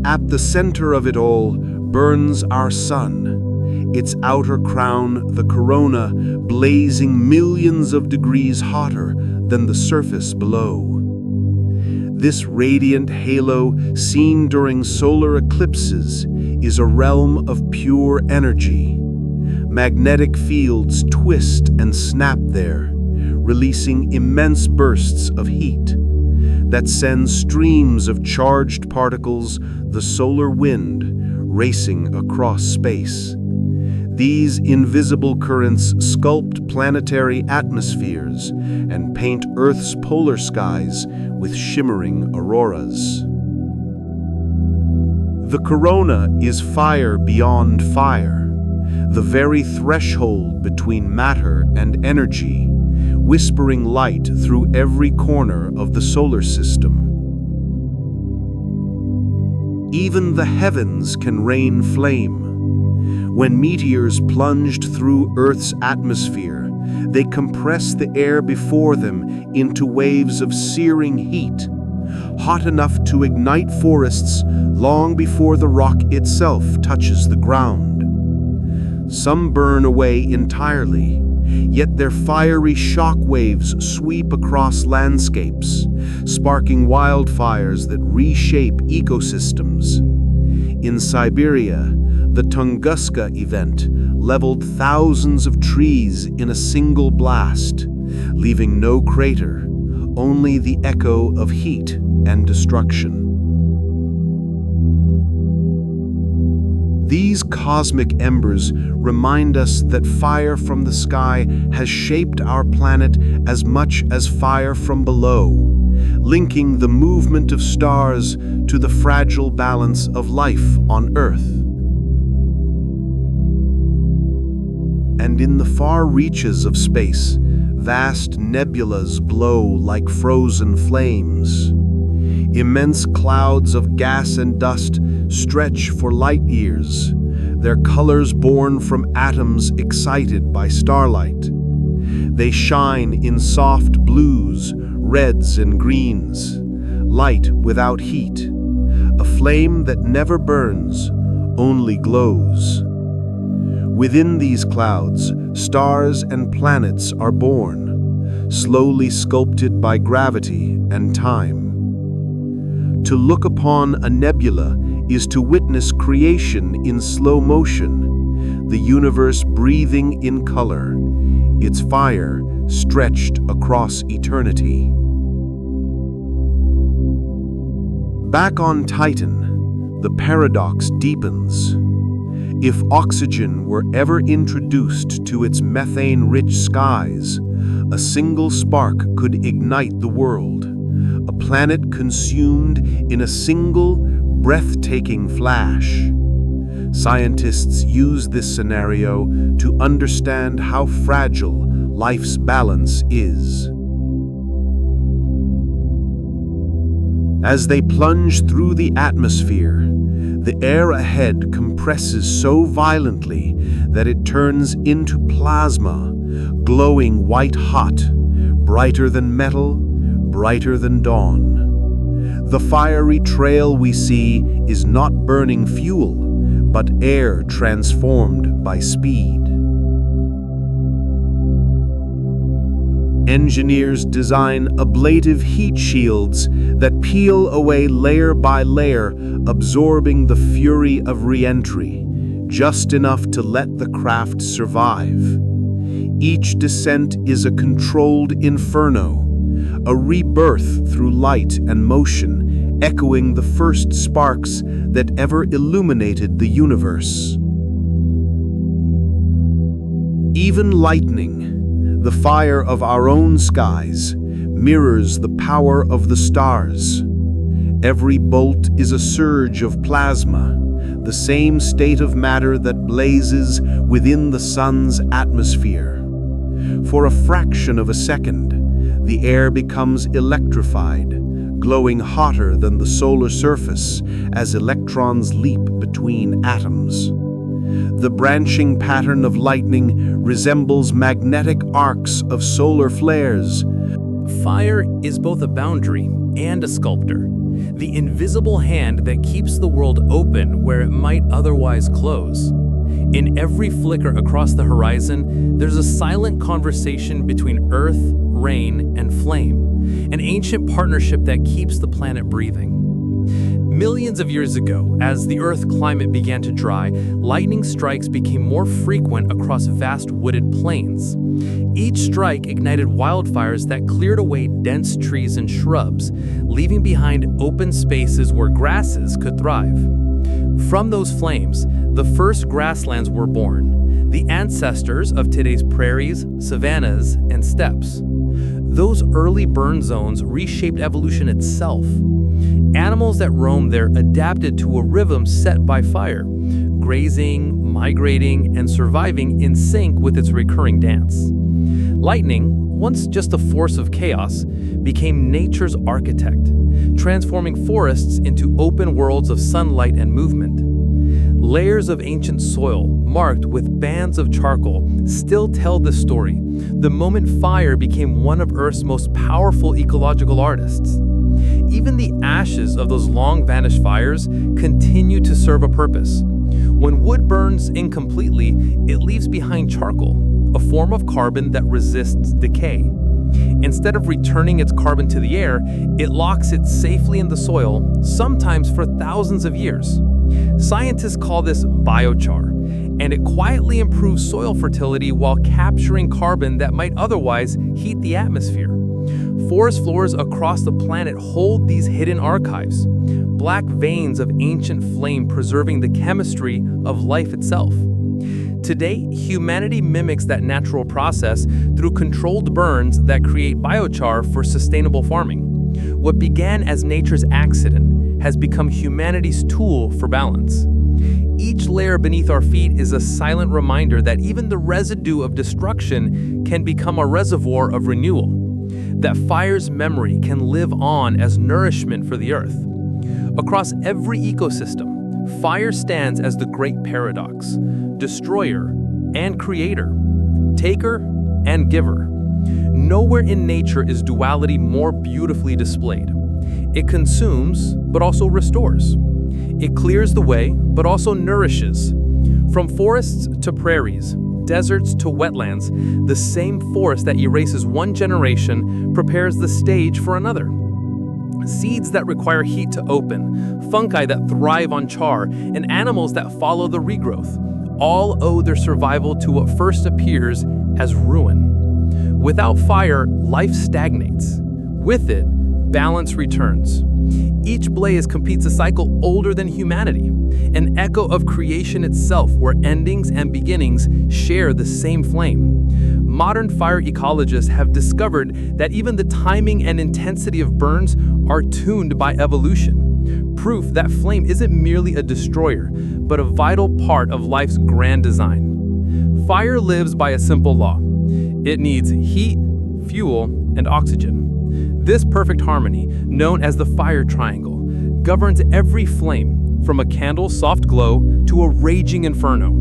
At the center of it all burns our sun, its outer crown, the corona, blazing millions of degrees hotter than the surface below. This radiant halo, seen during solar eclipses, is a realm of pure energy. Magnetic fields twist and snap there, releasing immense bursts of heat that send streams of charged particles, the solar wind, racing across space. These invisible currents sculpt planetary atmospheres and paint Earth's polar skies with shimmering auroras. The corona is fire beyond fire, the very threshold between matter and energy, whispering light through every corner of the solar system. Even the heavens can rain flame. When meteors plunged through Earth's atmosphere, they compress the air before them into waves of searing heat, hot enough to ignite forests long before the rock itself touches the ground. Some burn away entirely, yet their fiery shock waves sweep across landscapes, sparking wildfires that reshape ecosystems. In Siberia, the Tunguska event leveled thousands of trees in a single blast, leaving no crater, only the echo of heat and destruction. These cosmic embers remind us that fire from the sky has shaped our planet as much as fire from below, linking the movement of stars to the fragile balance of life on Earth. And in the far reaches of space, vast nebulas glow like frozen flames. Immense clouds of gas and dust stretch for light years, their colors born from atoms excited by starlight. They shine in soft blues, reds and greens, light without heat, a flame that never burns, only glows. Within these clouds, stars and planets are born, slowly sculpted by gravity and time. To look upon a nebula is to witness creation in slow motion, the universe breathing in color, its fire stretched across eternity. Back on Titan, the paradox deepens. If oxygen were ever introduced to its methane-rich skies, a single spark could ignite the world, a planet consumed in a single, breathtaking flash. Scientists use this scenario to understand how fragile life's balance is. As they plunge through the atmosphere, the air ahead compresses so violently that it turns into plasma, glowing white-hot, brighter than metal, brighter than dawn. The fiery trail we see is not burning fuel, but air transformed by speed. Engineers design ablative heat shields that peel away layer by layer, absorbing the fury of re-entry, just enough to let the craft survive. Each descent is a controlled inferno, a rebirth through light and motion, echoing the first sparks that ever illuminated the universe. Even lightning, the fire of our own skies, mirrors the power of the stars. Every bolt is a surge of plasma, the same state of matter that blazes within the sun's atmosphere. For a fraction of a second, the air becomes electrified, glowing hotter than the solar surface as electrons leap between atoms. The branching pattern of lightning resembles magnetic arcs of solar flares. Fire is both a boundary and a sculptor, the invisible hand that keeps the world open where it might otherwise close. In every flicker across the horizon, there's a silent conversation between earth, rain, and flame, an ancient partnership that keeps the planet breathing. Millions of years ago, as the Earth's climate began to dry, lightning strikes became more frequent across vast wooded plains. Each strike ignited wildfires that cleared away dense trees and shrubs, leaving behind open spaces where grasses could thrive. From those flames, the first grasslands were born, the ancestors of today's prairies, savannas, and steppes. Those early burn zones reshaped evolution itself. Animals that roamed there adapted to a rhythm set by fire, grazing, migrating, and surviving in sync with its recurring dance. Lightning, once just a force of chaos, became nature's architect, transforming forests into open worlds of sunlight and movement. Layers of ancient soil, marked with bands of charcoal, still tell the story, the moment fire became one of Earth's most powerful ecological artists. Even the ashes of those long-vanished fires continue to serve a purpose. When wood burns incompletely, it leaves behind charcoal, a form of carbon that resists decay. Instead of returning its carbon to the air, it locks it safely in the soil, sometimes for thousands of years. Scientists call this biochar, and it quietly improves soil fertility while capturing carbon that might otherwise heat the atmosphere. Forest floors across the planet hold these hidden archives, black veins of ancient flame preserving the chemistry of life itself. Today, humanity mimics that natural process through controlled burns that create biochar for sustainable farming. What began as nature's accident has become humanity's tool for balance. Each layer beneath our feet is a silent reminder that even the residue of destruction can become a reservoir of renewal, that fire's memory can live on as nourishment for the earth. Across every ecosystem, fire stands as the great paradox, destroyer and creator, taker and giver. Nowhere in nature is duality more beautifully displayed. It consumes, but also restores. It clears the way, but also nourishes. From forests to prairies, deserts to wetlands, the same force that erases one generation prepares the stage for another. Seeds that require heat to open, fungi that thrive on char, and animals that follow the regrowth, all owe their survival to what first appears as ruin. Without fire, life stagnates. With it, balance returns. Each blaze completes a cycle older than humanity, an echo of creation itself where endings and beginnings share the same flame. Modern fire ecologists have discovered that even the timing and intensity of burns are tuned by evolution, proof that flame isn't merely a destroyer, but a vital part of life's grand design. Fire lives by a simple law. It needs heat, fuel, and oxygen. This perfect harmony, known as the fire triangle, governs every flame, from a candle's soft glow to a raging inferno.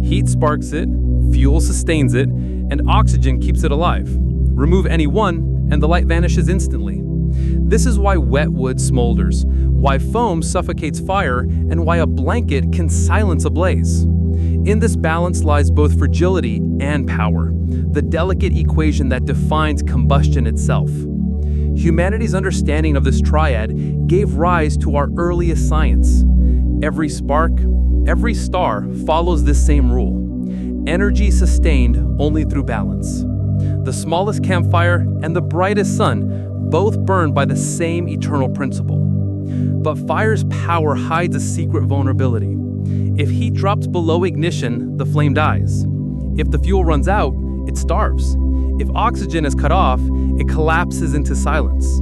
Heat sparks it, fuel sustains it, and oxygen keeps it alive. Remove any one, and the light vanishes instantly. This is why wet wood smolders, why foam suffocates fire, and why a blanket can silence a blaze. In this balance lies both fragility and power, the delicate equation that defines combustion itself. Humanity's understanding of this triad gave rise to our earliest science. Every spark, every star follows this same rule. Energy sustained only through balance. The smallest campfire and the brightest sun both burn by the same eternal principle. But fire's power hides a secret vulnerability. If heat drops below ignition, the flame dies. If the fuel runs out, it starves. If oxygen is cut off, it collapses into silence.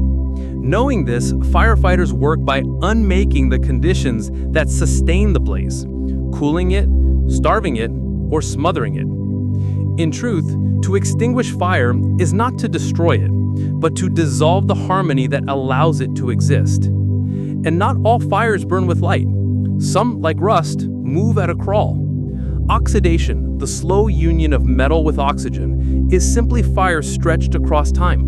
Knowing this, firefighters work by unmaking the conditions that sustain the blaze, cooling it, starving it, or smothering it. In truth, to extinguish fire is not to destroy it, but to dissolve the harmony that allows it to exist. And not all fires burn with light. Some, like rust, move at a crawl. Oxidation, the slow union of metal with oxygen, is simply fire stretched across time.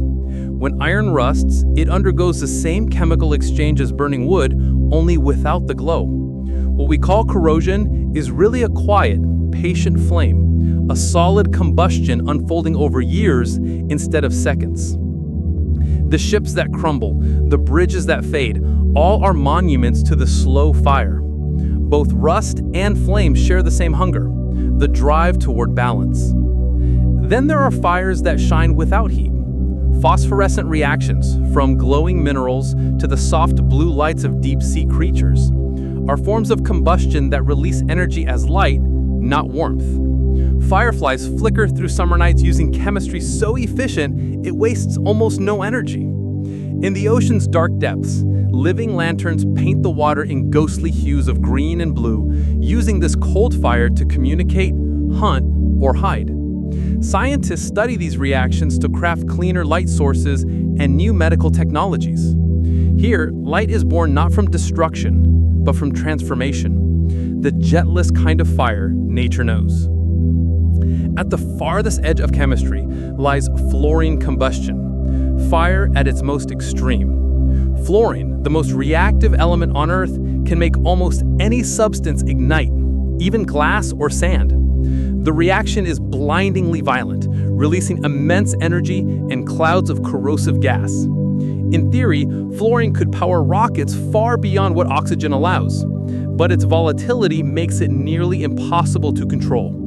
When iron rusts, it undergoes the same chemical exchange as burning wood, only without the glow. What we call corrosion is really a quiet, patient flame, a solid combustion unfolding over years instead of seconds. The ships that crumble, the bridges that fade, all are monuments to the slow fire. Both rust and flame share the same hunger, the drive toward balance. Then there are fires that shine without heat. Phosphorescent reactions, from glowing minerals to the soft blue lights of deep-sea creatures, are forms of combustion that release energy as light, not warmth. Fireflies flicker through summer nights using chemistry so efficient it wastes almost no energy. In the ocean's dark depths, living lanterns paint the water in ghostly hues of green and blue, using this cold fire to communicate, hunt, or hide. Scientists study these reactions to craft cleaner light sources and new medical technologies. Here, light is born not from destruction, but from transformation, the gentlest kind of fire nature knows. At the farthest edge of chemistry lies fluorine combustion, fire at its most extreme. Fluorine, the most reactive element on Earth, can make almost any substance ignite, even glass or sand. The reaction is blindingly violent, releasing immense energy and clouds of corrosive gas. In theory, fluorine could power rockets far beyond what oxygen allows, but its volatility makes it nearly impossible to control.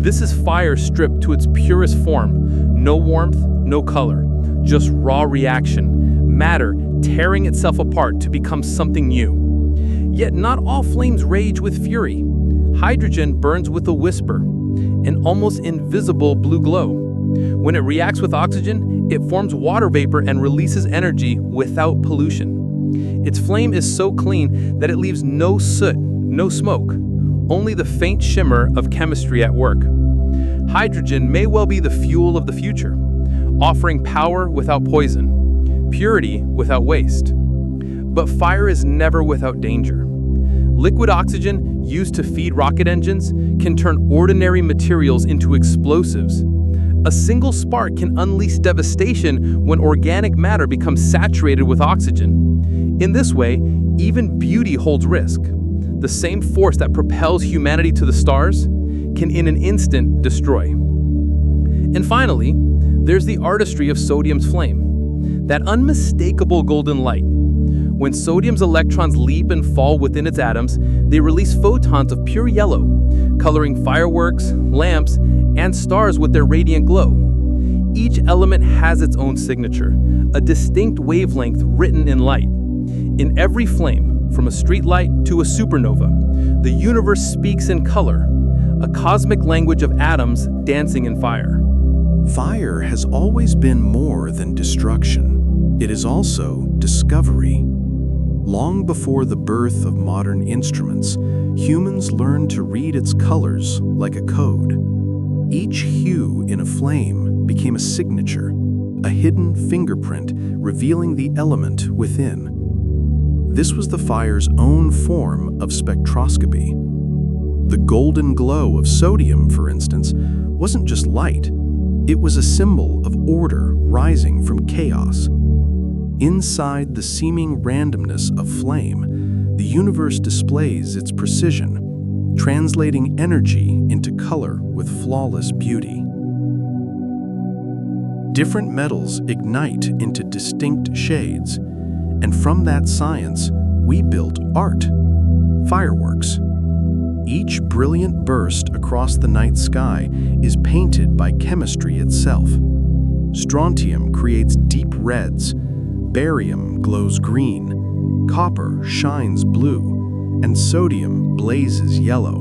This is fire stripped to its purest form, no warmth, no color, just raw reaction, matter tearing itself apart to become something new. Yet not all flames rage with fury. Hydrogen burns with a whisper, an almost invisible blue glow. When it reacts with oxygen, it forms water vapor and releases energy without pollution. Its flame is so clean that it leaves no soot, no smoke, only the faint shimmer of chemistry at work. Hydrogen may well be the fuel of the future, offering power without poison, purity without waste. But fire is never without danger. Liquid oxygen, used to feed rocket engines, can turn ordinary materials into explosives. A single spark can unleash devastation when organic matter becomes saturated with oxygen. In this way, even beauty holds risk. The same force that propels humanity to the stars can in an instant destroy. And finally, there's the artistry of sodium's flame, that unmistakable golden light. When sodium's electrons leap and fall within its atoms, they release photons of pure yellow, coloring fireworks, lamps, and stars with their radiant glow. Each element has its own signature, a distinct wavelength written in light. In every flame, from a streetlight to a supernova, the universe speaks in color, a cosmic language of atoms dancing in fire. Fire has always been more than destruction. It is also discovery. Long before the birth of modern instruments, humans learned to read its colors like a code. Each hue in a flame became a signature, a hidden fingerprint revealing the element within. This was the fire's own form of spectroscopy. The golden glow of sodium, for instance, wasn't just light. It was a symbol of order rising from chaos. Inside the seeming randomness of flame, the universe displays its precision, translating energy into color with flawless beauty. Different metals ignite into distinct shades, and from that science, we built art, fireworks. Each brilliant burst across the night sky is painted by chemistry itself. Strontium creates deep reds, barium glows green, copper shines blue, and sodium blazes yellow.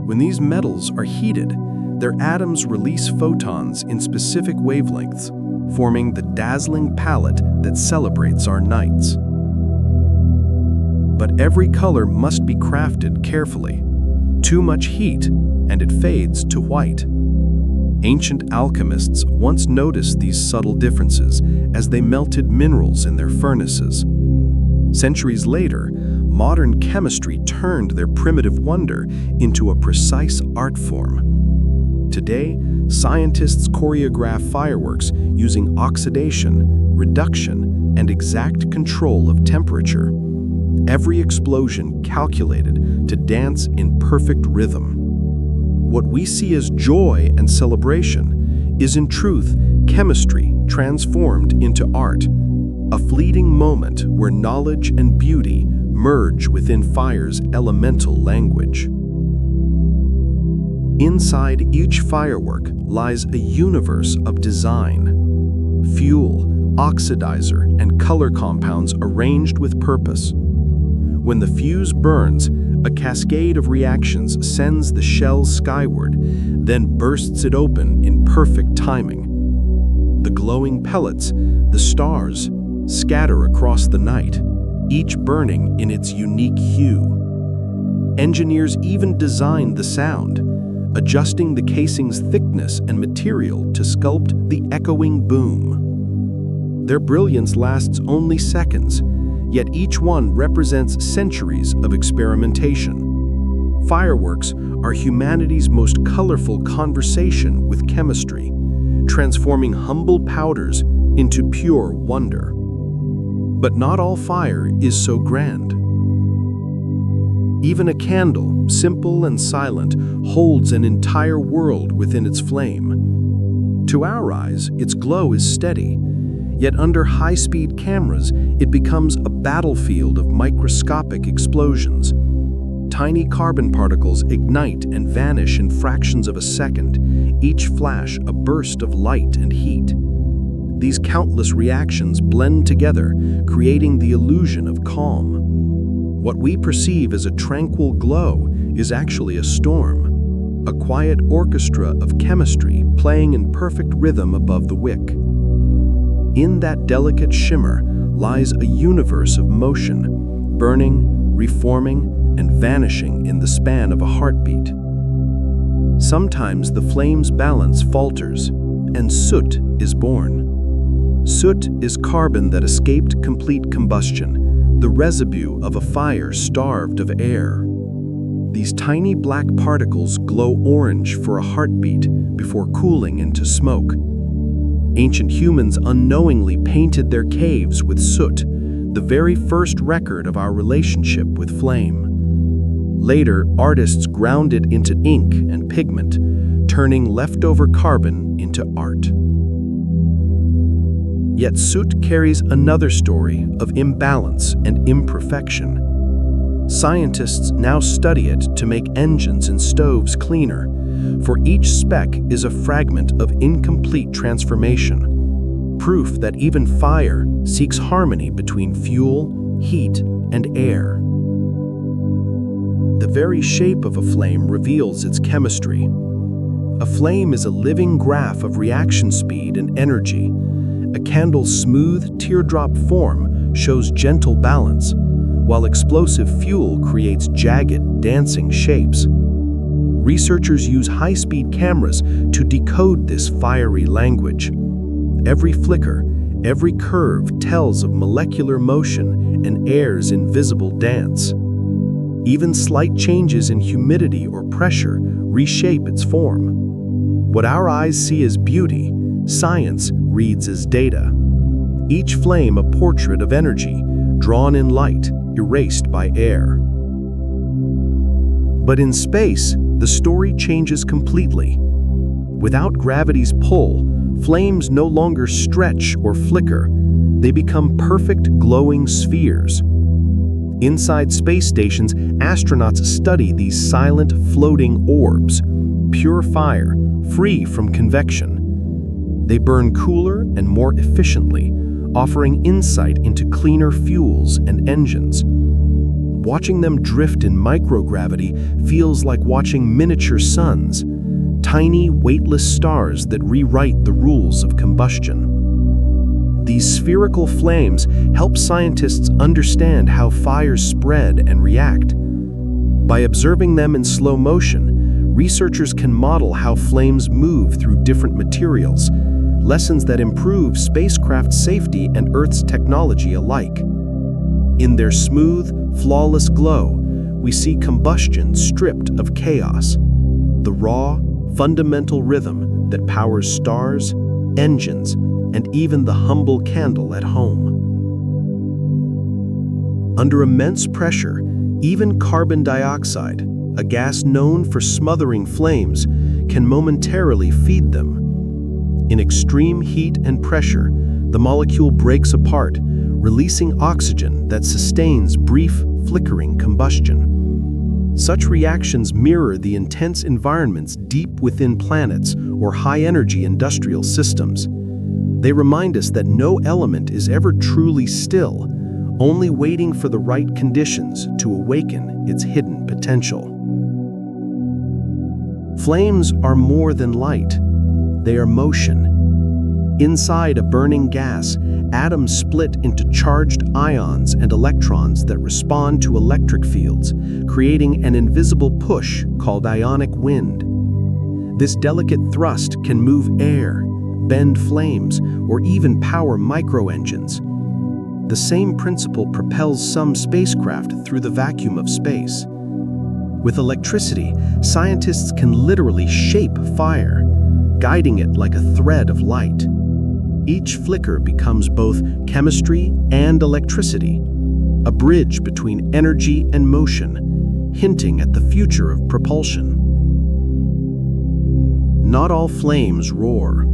When these metals are heated, their atoms release photons in specific wavelengths, forming the dazzling palette that celebrates our nights. But every color must be crafted carefully. Too much heat, and it fades to white. Ancient alchemists once noticed these subtle differences as they melted minerals in their furnaces. Centuries later, modern chemistry turned their primitive wonder into a precise art form. Today, scientists choreograph fireworks using oxidation, reduction, and exact control of temperature. Every explosion calculated to dance in perfect rhythm. What we see as joy and celebration is in truth chemistry transformed into art, a fleeting moment where knowledge and beauty merge within fire's elemental language. Inside each firework lies a universe of design. Fuel, oxidizer, and color compounds arranged with purpose. When the fuse burns, a cascade of reactions sends the shell skyward, then bursts it open in perfect timing. The glowing pellets, the stars, scatter across the night, each burning in its unique hue. Engineers even designed the sound, adjusting the casing's thickness and material to sculpt the echoing boom. Their brilliance lasts only seconds, yet each one represents centuries of experimentation. Fireworks are humanity's most colorful conversation with chemistry, transforming humble powders into pure wonder. But not all fire is so grand. Even a candle, simple and silent, holds an entire world within its flame. To our eyes, its glow is steady, yet under high-speed cameras, it becomes a battlefield of microscopic explosions. Tiny carbon particles ignite and vanish in fractions of a second, each flash a burst of light and heat. These countless reactions blend together, creating the illusion of calm. What we perceive as a tranquil glow is actually a storm, a quiet orchestra of chemistry playing in perfect rhythm above the wick. In that delicate shimmer lies a universe of motion, burning, reforming, and vanishing in the span of a heartbeat. Sometimes the flame's balance falters, and soot is born. Soot is carbon that escaped complete combustion, the residue of a fire starved of air. These tiny black particles glow orange for a heartbeat before cooling into smoke. Ancient humans unknowingly painted their caves with soot, the very first record of our relationship with flame. Later, artists ground it into ink and pigment, turning leftover carbon into art. Yet soot carries another story of imbalance and imperfection. Scientists now study it to make engines and stoves cleaner, for each speck is a fragment of incomplete transformation, proof that even fire seeks harmony between fuel, heat, and air. The very shape of a flame reveals its chemistry. A flame is a living graph of reaction speed and energy. A candle's smooth, teardrop form shows gentle balance, while explosive fuel creates jagged, dancing shapes. Researchers use high-speed cameras to decode this fiery language. Every flicker, every curve tells of molecular motion and air's invisible dance. Even slight changes in humidity or pressure reshape its form. What our eyes see as beauty, science reads as data. Each flame a portrait of energy, drawn in light, erased by air. But in space, the story changes completely. Without gravity's pull, flames no longer stretch or flicker. They become perfect glowing spheres. Inside space stations, astronauts study these silent, floating orbs, pure fire, free from convection. They burn cooler and more efficiently, offering insight into cleaner fuels and engines. Watching them drift in microgravity feels like watching miniature suns, tiny, weightless stars that rewrite the rules of combustion. These spherical flames help scientists understand how fires spread and react. By observing them in slow motion, researchers can model how flames move through different materials, lessons that improve spacecraft safety and Earth's technology alike. In their smooth, flawless glow, we see combustion stripped of chaos, the raw, fundamental rhythm that powers stars, engines, and even the humble candle at home. Under immense pressure, even carbon dioxide, a gas known for smothering flames, can momentarily feed them. In extreme heat and pressure, the molecule breaks apart, releasing oxygen that sustains brief, flickering combustion. Such reactions mirror the intense environments deep within planets or high-energy industrial systems. They remind us that no element is ever truly still, only waiting for the right conditions to awaken its hidden potential. Flames are more than light. They are motion. Inside a burning gas, atoms split into charged ions and electrons that respond to electric fields, creating an invisible push called ionic wind. This delicate thrust can move air, bend flames, or even power microengines. The same principle propels some spacecraft through the vacuum of space. With electricity, scientists can literally shape fire, guiding it like a thread of light. Each flicker becomes both chemistry and electricity, a bridge between energy and motion, hinting at the future of propulsion. Not all flames roar.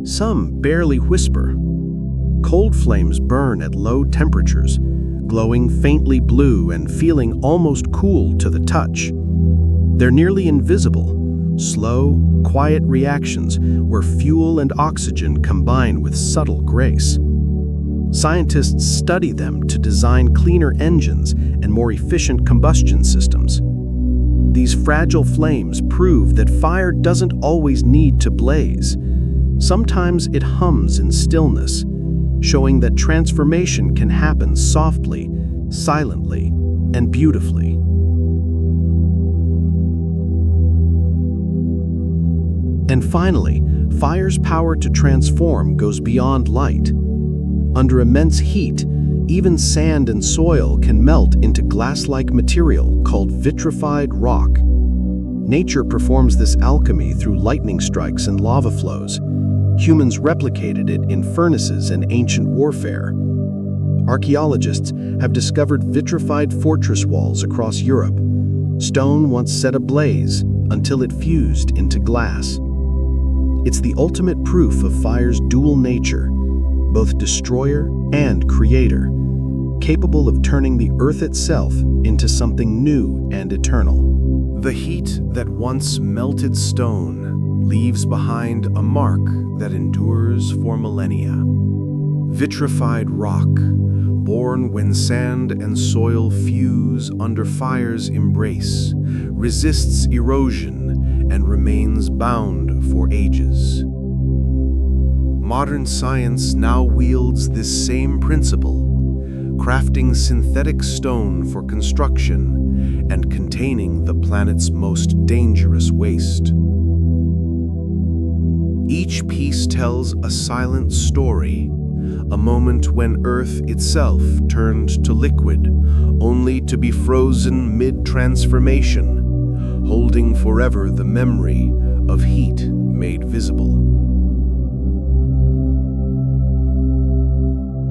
Some barely whisper. Cold flames burn at low temperatures, glowing faintly blue and feeling almost cool to the touch. They're nearly invisible, slow, quiet reactions where fuel and oxygen combine with subtle grace. Scientists study them to design cleaner engines and more efficient combustion systems. These fragile flames prove that fire doesn't always need to blaze. Sometimes it hums in stillness, showing that transformation can happen softly, silently, and beautifully. And finally, fire's power to transform goes beyond light. Under immense heat, even sand and soil can melt into glass-like material called vitrified rock. Nature performs this alchemy through lightning strikes and lava flows. Humans replicated it in furnaces and ancient warfare. Archaeologists have discovered vitrified fortress walls across Europe. Stone once set ablaze until it fused into glass. It's the ultimate proof of fire's dual nature, both destroyer and creator, capable of turning the earth itself into something new and eternal. The heat that once melted stone leaves behind a mark that endures for millennia. Vitrified rock, born when sand and soil fuse under fire's embrace, resists erosion and remains bound for ages. Modern science now wields this same principle, crafting synthetic stone for construction and containing the planet's most dangerous waste. Each piece tells a silent story, a moment when Earth itself turned to liquid, only to be frozen mid-transformation, holding forever the memory of heat made visible.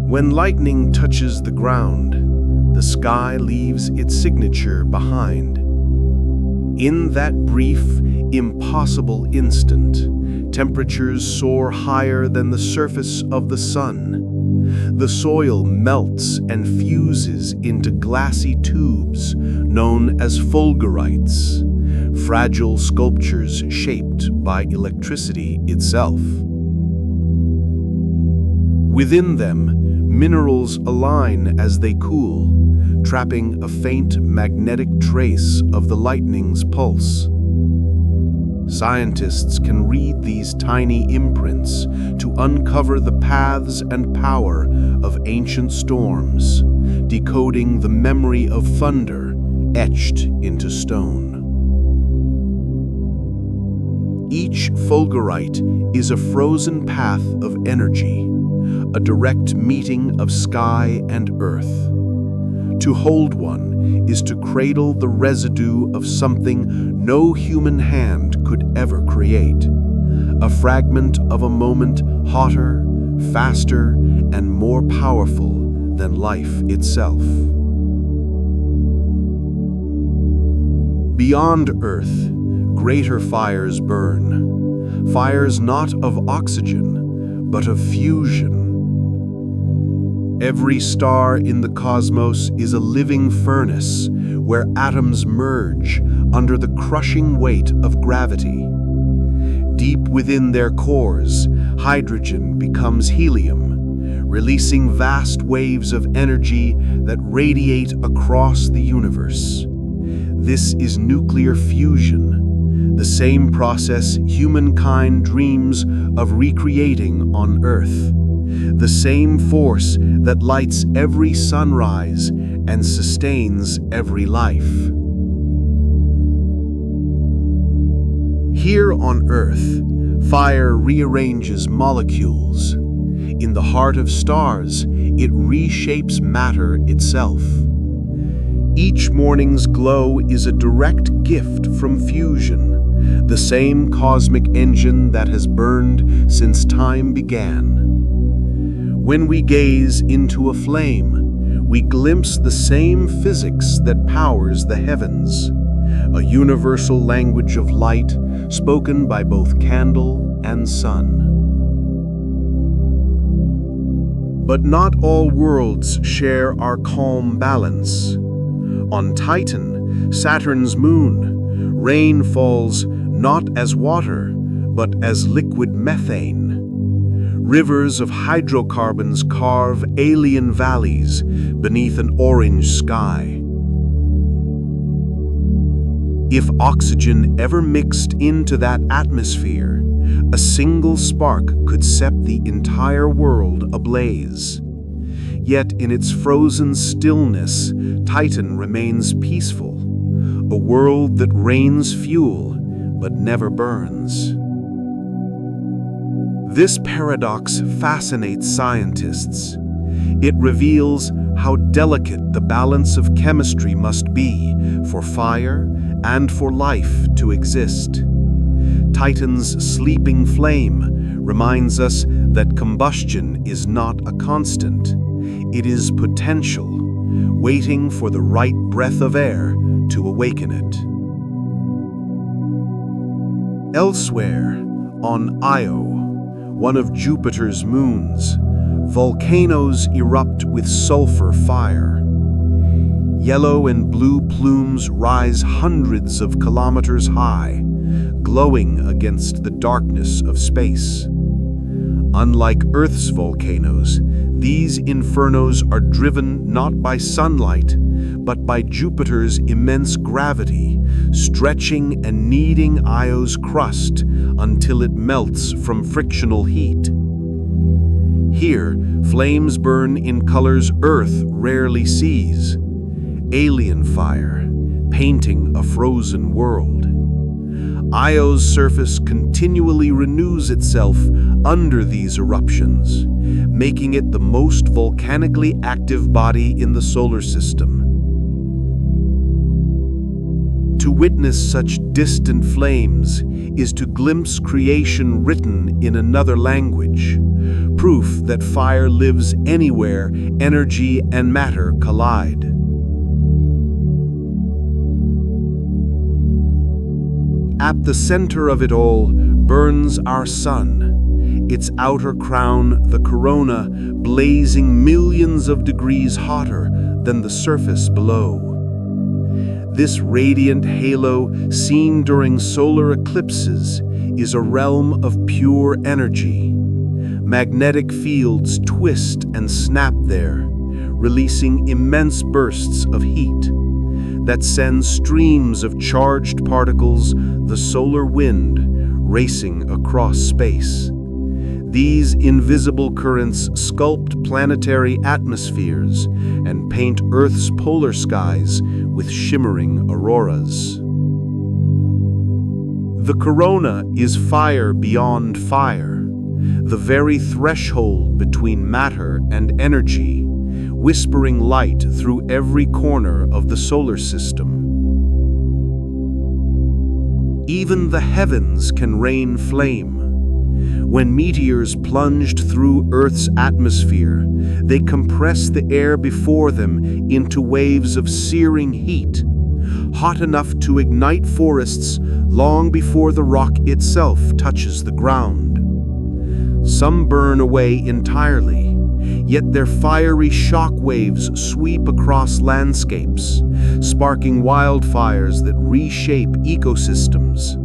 When lightning touches the ground, the sky leaves its signature behind. In that brief, impossible instant, temperatures soar higher than the surface of the sun. The soil melts and fuses into glassy tubes known as fulgurites, fragile sculptures shaped by electricity itself. Within them, minerals align as they cool, trapping a faint magnetic trace of the lightning's pulse. Scientists can read these tiny imprints to uncover the paths and power of ancient storms, decoding the memory of thunder etched into stone. Each fulgurite is a frozen path of energy, a direct meeting of sky and earth. To hold one is to cradle the residue of something no human hand could ever create, a fragment of a moment hotter, faster, and more powerful than life itself. Beyond Earth, greater fires burn, fires not of oxygen, but of fusion. Every star in the cosmos is a living furnace where atoms merge under the crushing weight of gravity. Deep within their cores, hydrogen becomes helium, releasing vast waves of energy that radiate across the universe. This is nuclear fusion, the same process humankind dreams of recreating on Earth. The same force that lights every sunrise and sustains every life. Here on Earth, fire rearranges molecules. In the heart of stars, it reshapes matter itself. Each morning's glow is a direct gift from fusion, the same cosmic engine that has burned since time began. When we gaze into a flame, we glimpse the same physics that powers the heavens, a universal language of light spoken by both candle and sun. But not all worlds share our calm balance. On Titan, Saturn's moon, rain falls not as water, but as liquid methane. Rivers of hydrocarbons carve alien valleys beneath an orange sky. If oxygen ever mixed into that atmosphere, a single spark could set the entire world ablaze. Yet in its frozen stillness, Titan remains peaceful, a world that rains fuel but never burns. This paradox fascinates scientists. It reveals how delicate the balance of chemistry must be for fire and for life to exist. Titan's sleeping flame reminds us that combustion is not a constant. It is potential, waiting for the right breath of air to awaken it. Elsewhere, on Io, one of Jupiter's moons, volcanoes erupt with sulfur fire. Yellow and blue plumes rise hundreds of kilometers high, glowing against the darkness of space. Unlike Earth's volcanoes, these infernos are driven not by sunlight, but by Jupiter's immense gravity, stretching and kneading Io's crust until it melts from frictional heat. Here, flames burn in colors Earth rarely sees. Alien fire, painting a frozen world. Io's surface continually renews itself under these eruptions, making it the most volcanically active body in the solar system. To witness such distant flames is to glimpse creation written in another language, proof that fire lives anywhere energy and matter collide. At the center of it all burns our sun, its outer crown, the corona, blazing millions of degrees hotter than the surface below. This radiant halo, seen during solar eclipses, is a realm of pure energy. Magnetic fields twist and snap there, releasing immense bursts of heat that send streams of charged particles, the solar wind, racing across space. These invisible currents sculpt planetary atmospheres and paint Earth's polar skies with shimmering auroras. The corona is fire beyond fire, the very threshold between matter and energy, whispering light through every corner of the solar system. Even the heavens can rain flame. When meteors plunged through Earth's atmosphere, they compress the air before them into waves of searing heat, hot enough to ignite forests long before the rock itself touches the ground. Some burn away entirely, yet their fiery shock waves sweep across landscapes, sparking wildfires that reshape ecosystems.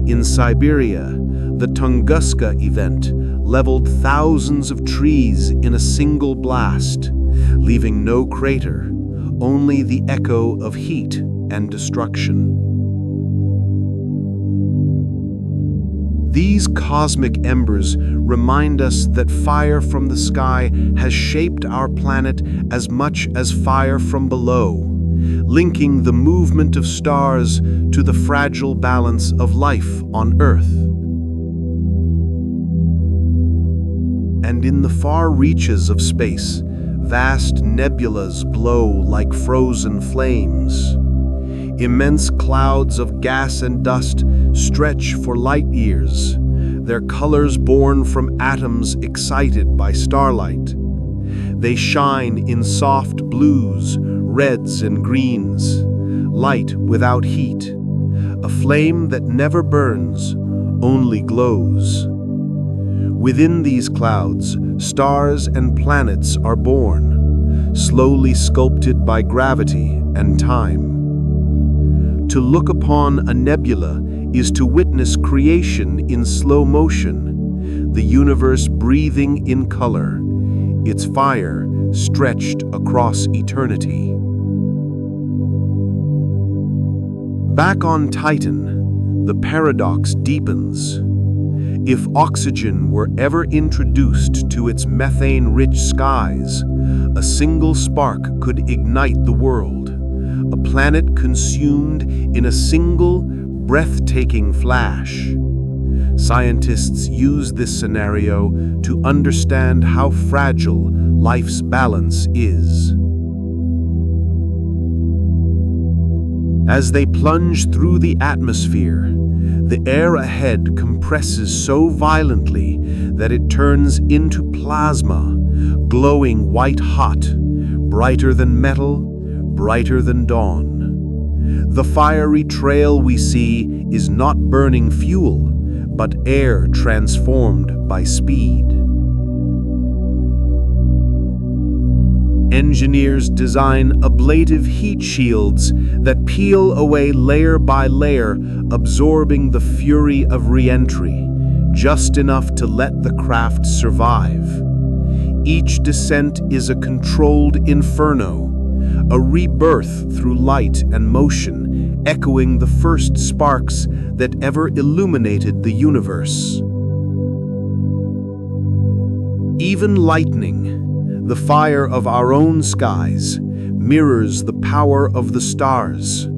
In Siberia, the Tunguska event leveled thousands of trees in a single blast, leaving no crater, only the echo of heat and destruction. These cosmic embers remind us that fire from the sky has shaped our planet as much as fire from below, linking the movement of stars to the fragile balance of life on Earth. And in the far reaches of space, vast nebulas glow like frozen flames. Immense clouds of gas and dust stretch for light years, their colors born from atoms excited by starlight. They shine in soft blues, reds and greens, light without heat, a flame that never burns, only glows. Within these clouds, stars and planets are born, slowly sculpted by gravity and time. To look upon a nebula is to witness creation in slow motion, the universe breathing in color, its fire stretched across eternity. Back on Titan, the paradox deepens. If oxygen were ever introduced to its methane-rich skies, a single spark could ignite the world, a planet consumed in a single, breathtaking flash. Scientists use this scenario to understand how fragile life's balance is. As they plunge through the atmosphere, the air ahead compresses so violently that it turns into plasma, glowing white-hot, brighter than metal, brighter than dawn. The fiery trail we see is not burning fuel, but air transformed by speed. Engineers design ablative heat shields that peel away layer by layer, absorbing the fury of re-entry, just enough to let the craft survive. Each descent is a controlled inferno, a rebirth through light and motion, echoing the first sparks that ever illuminated the universe. Even lightning, the fire of our own skies, mirrors the power of the stars.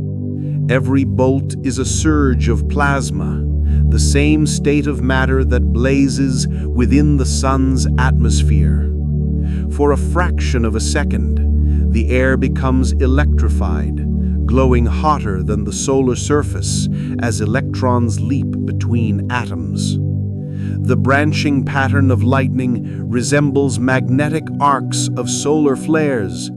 Every bolt is a surge of plasma, the same state of matter that blazes within the sun's atmosphere. For a fraction of a second, the air becomes electrified, glowing hotter than the solar surface as electrons leap between atoms. The branching pattern of lightning resembles magnetic arcs of solar flares,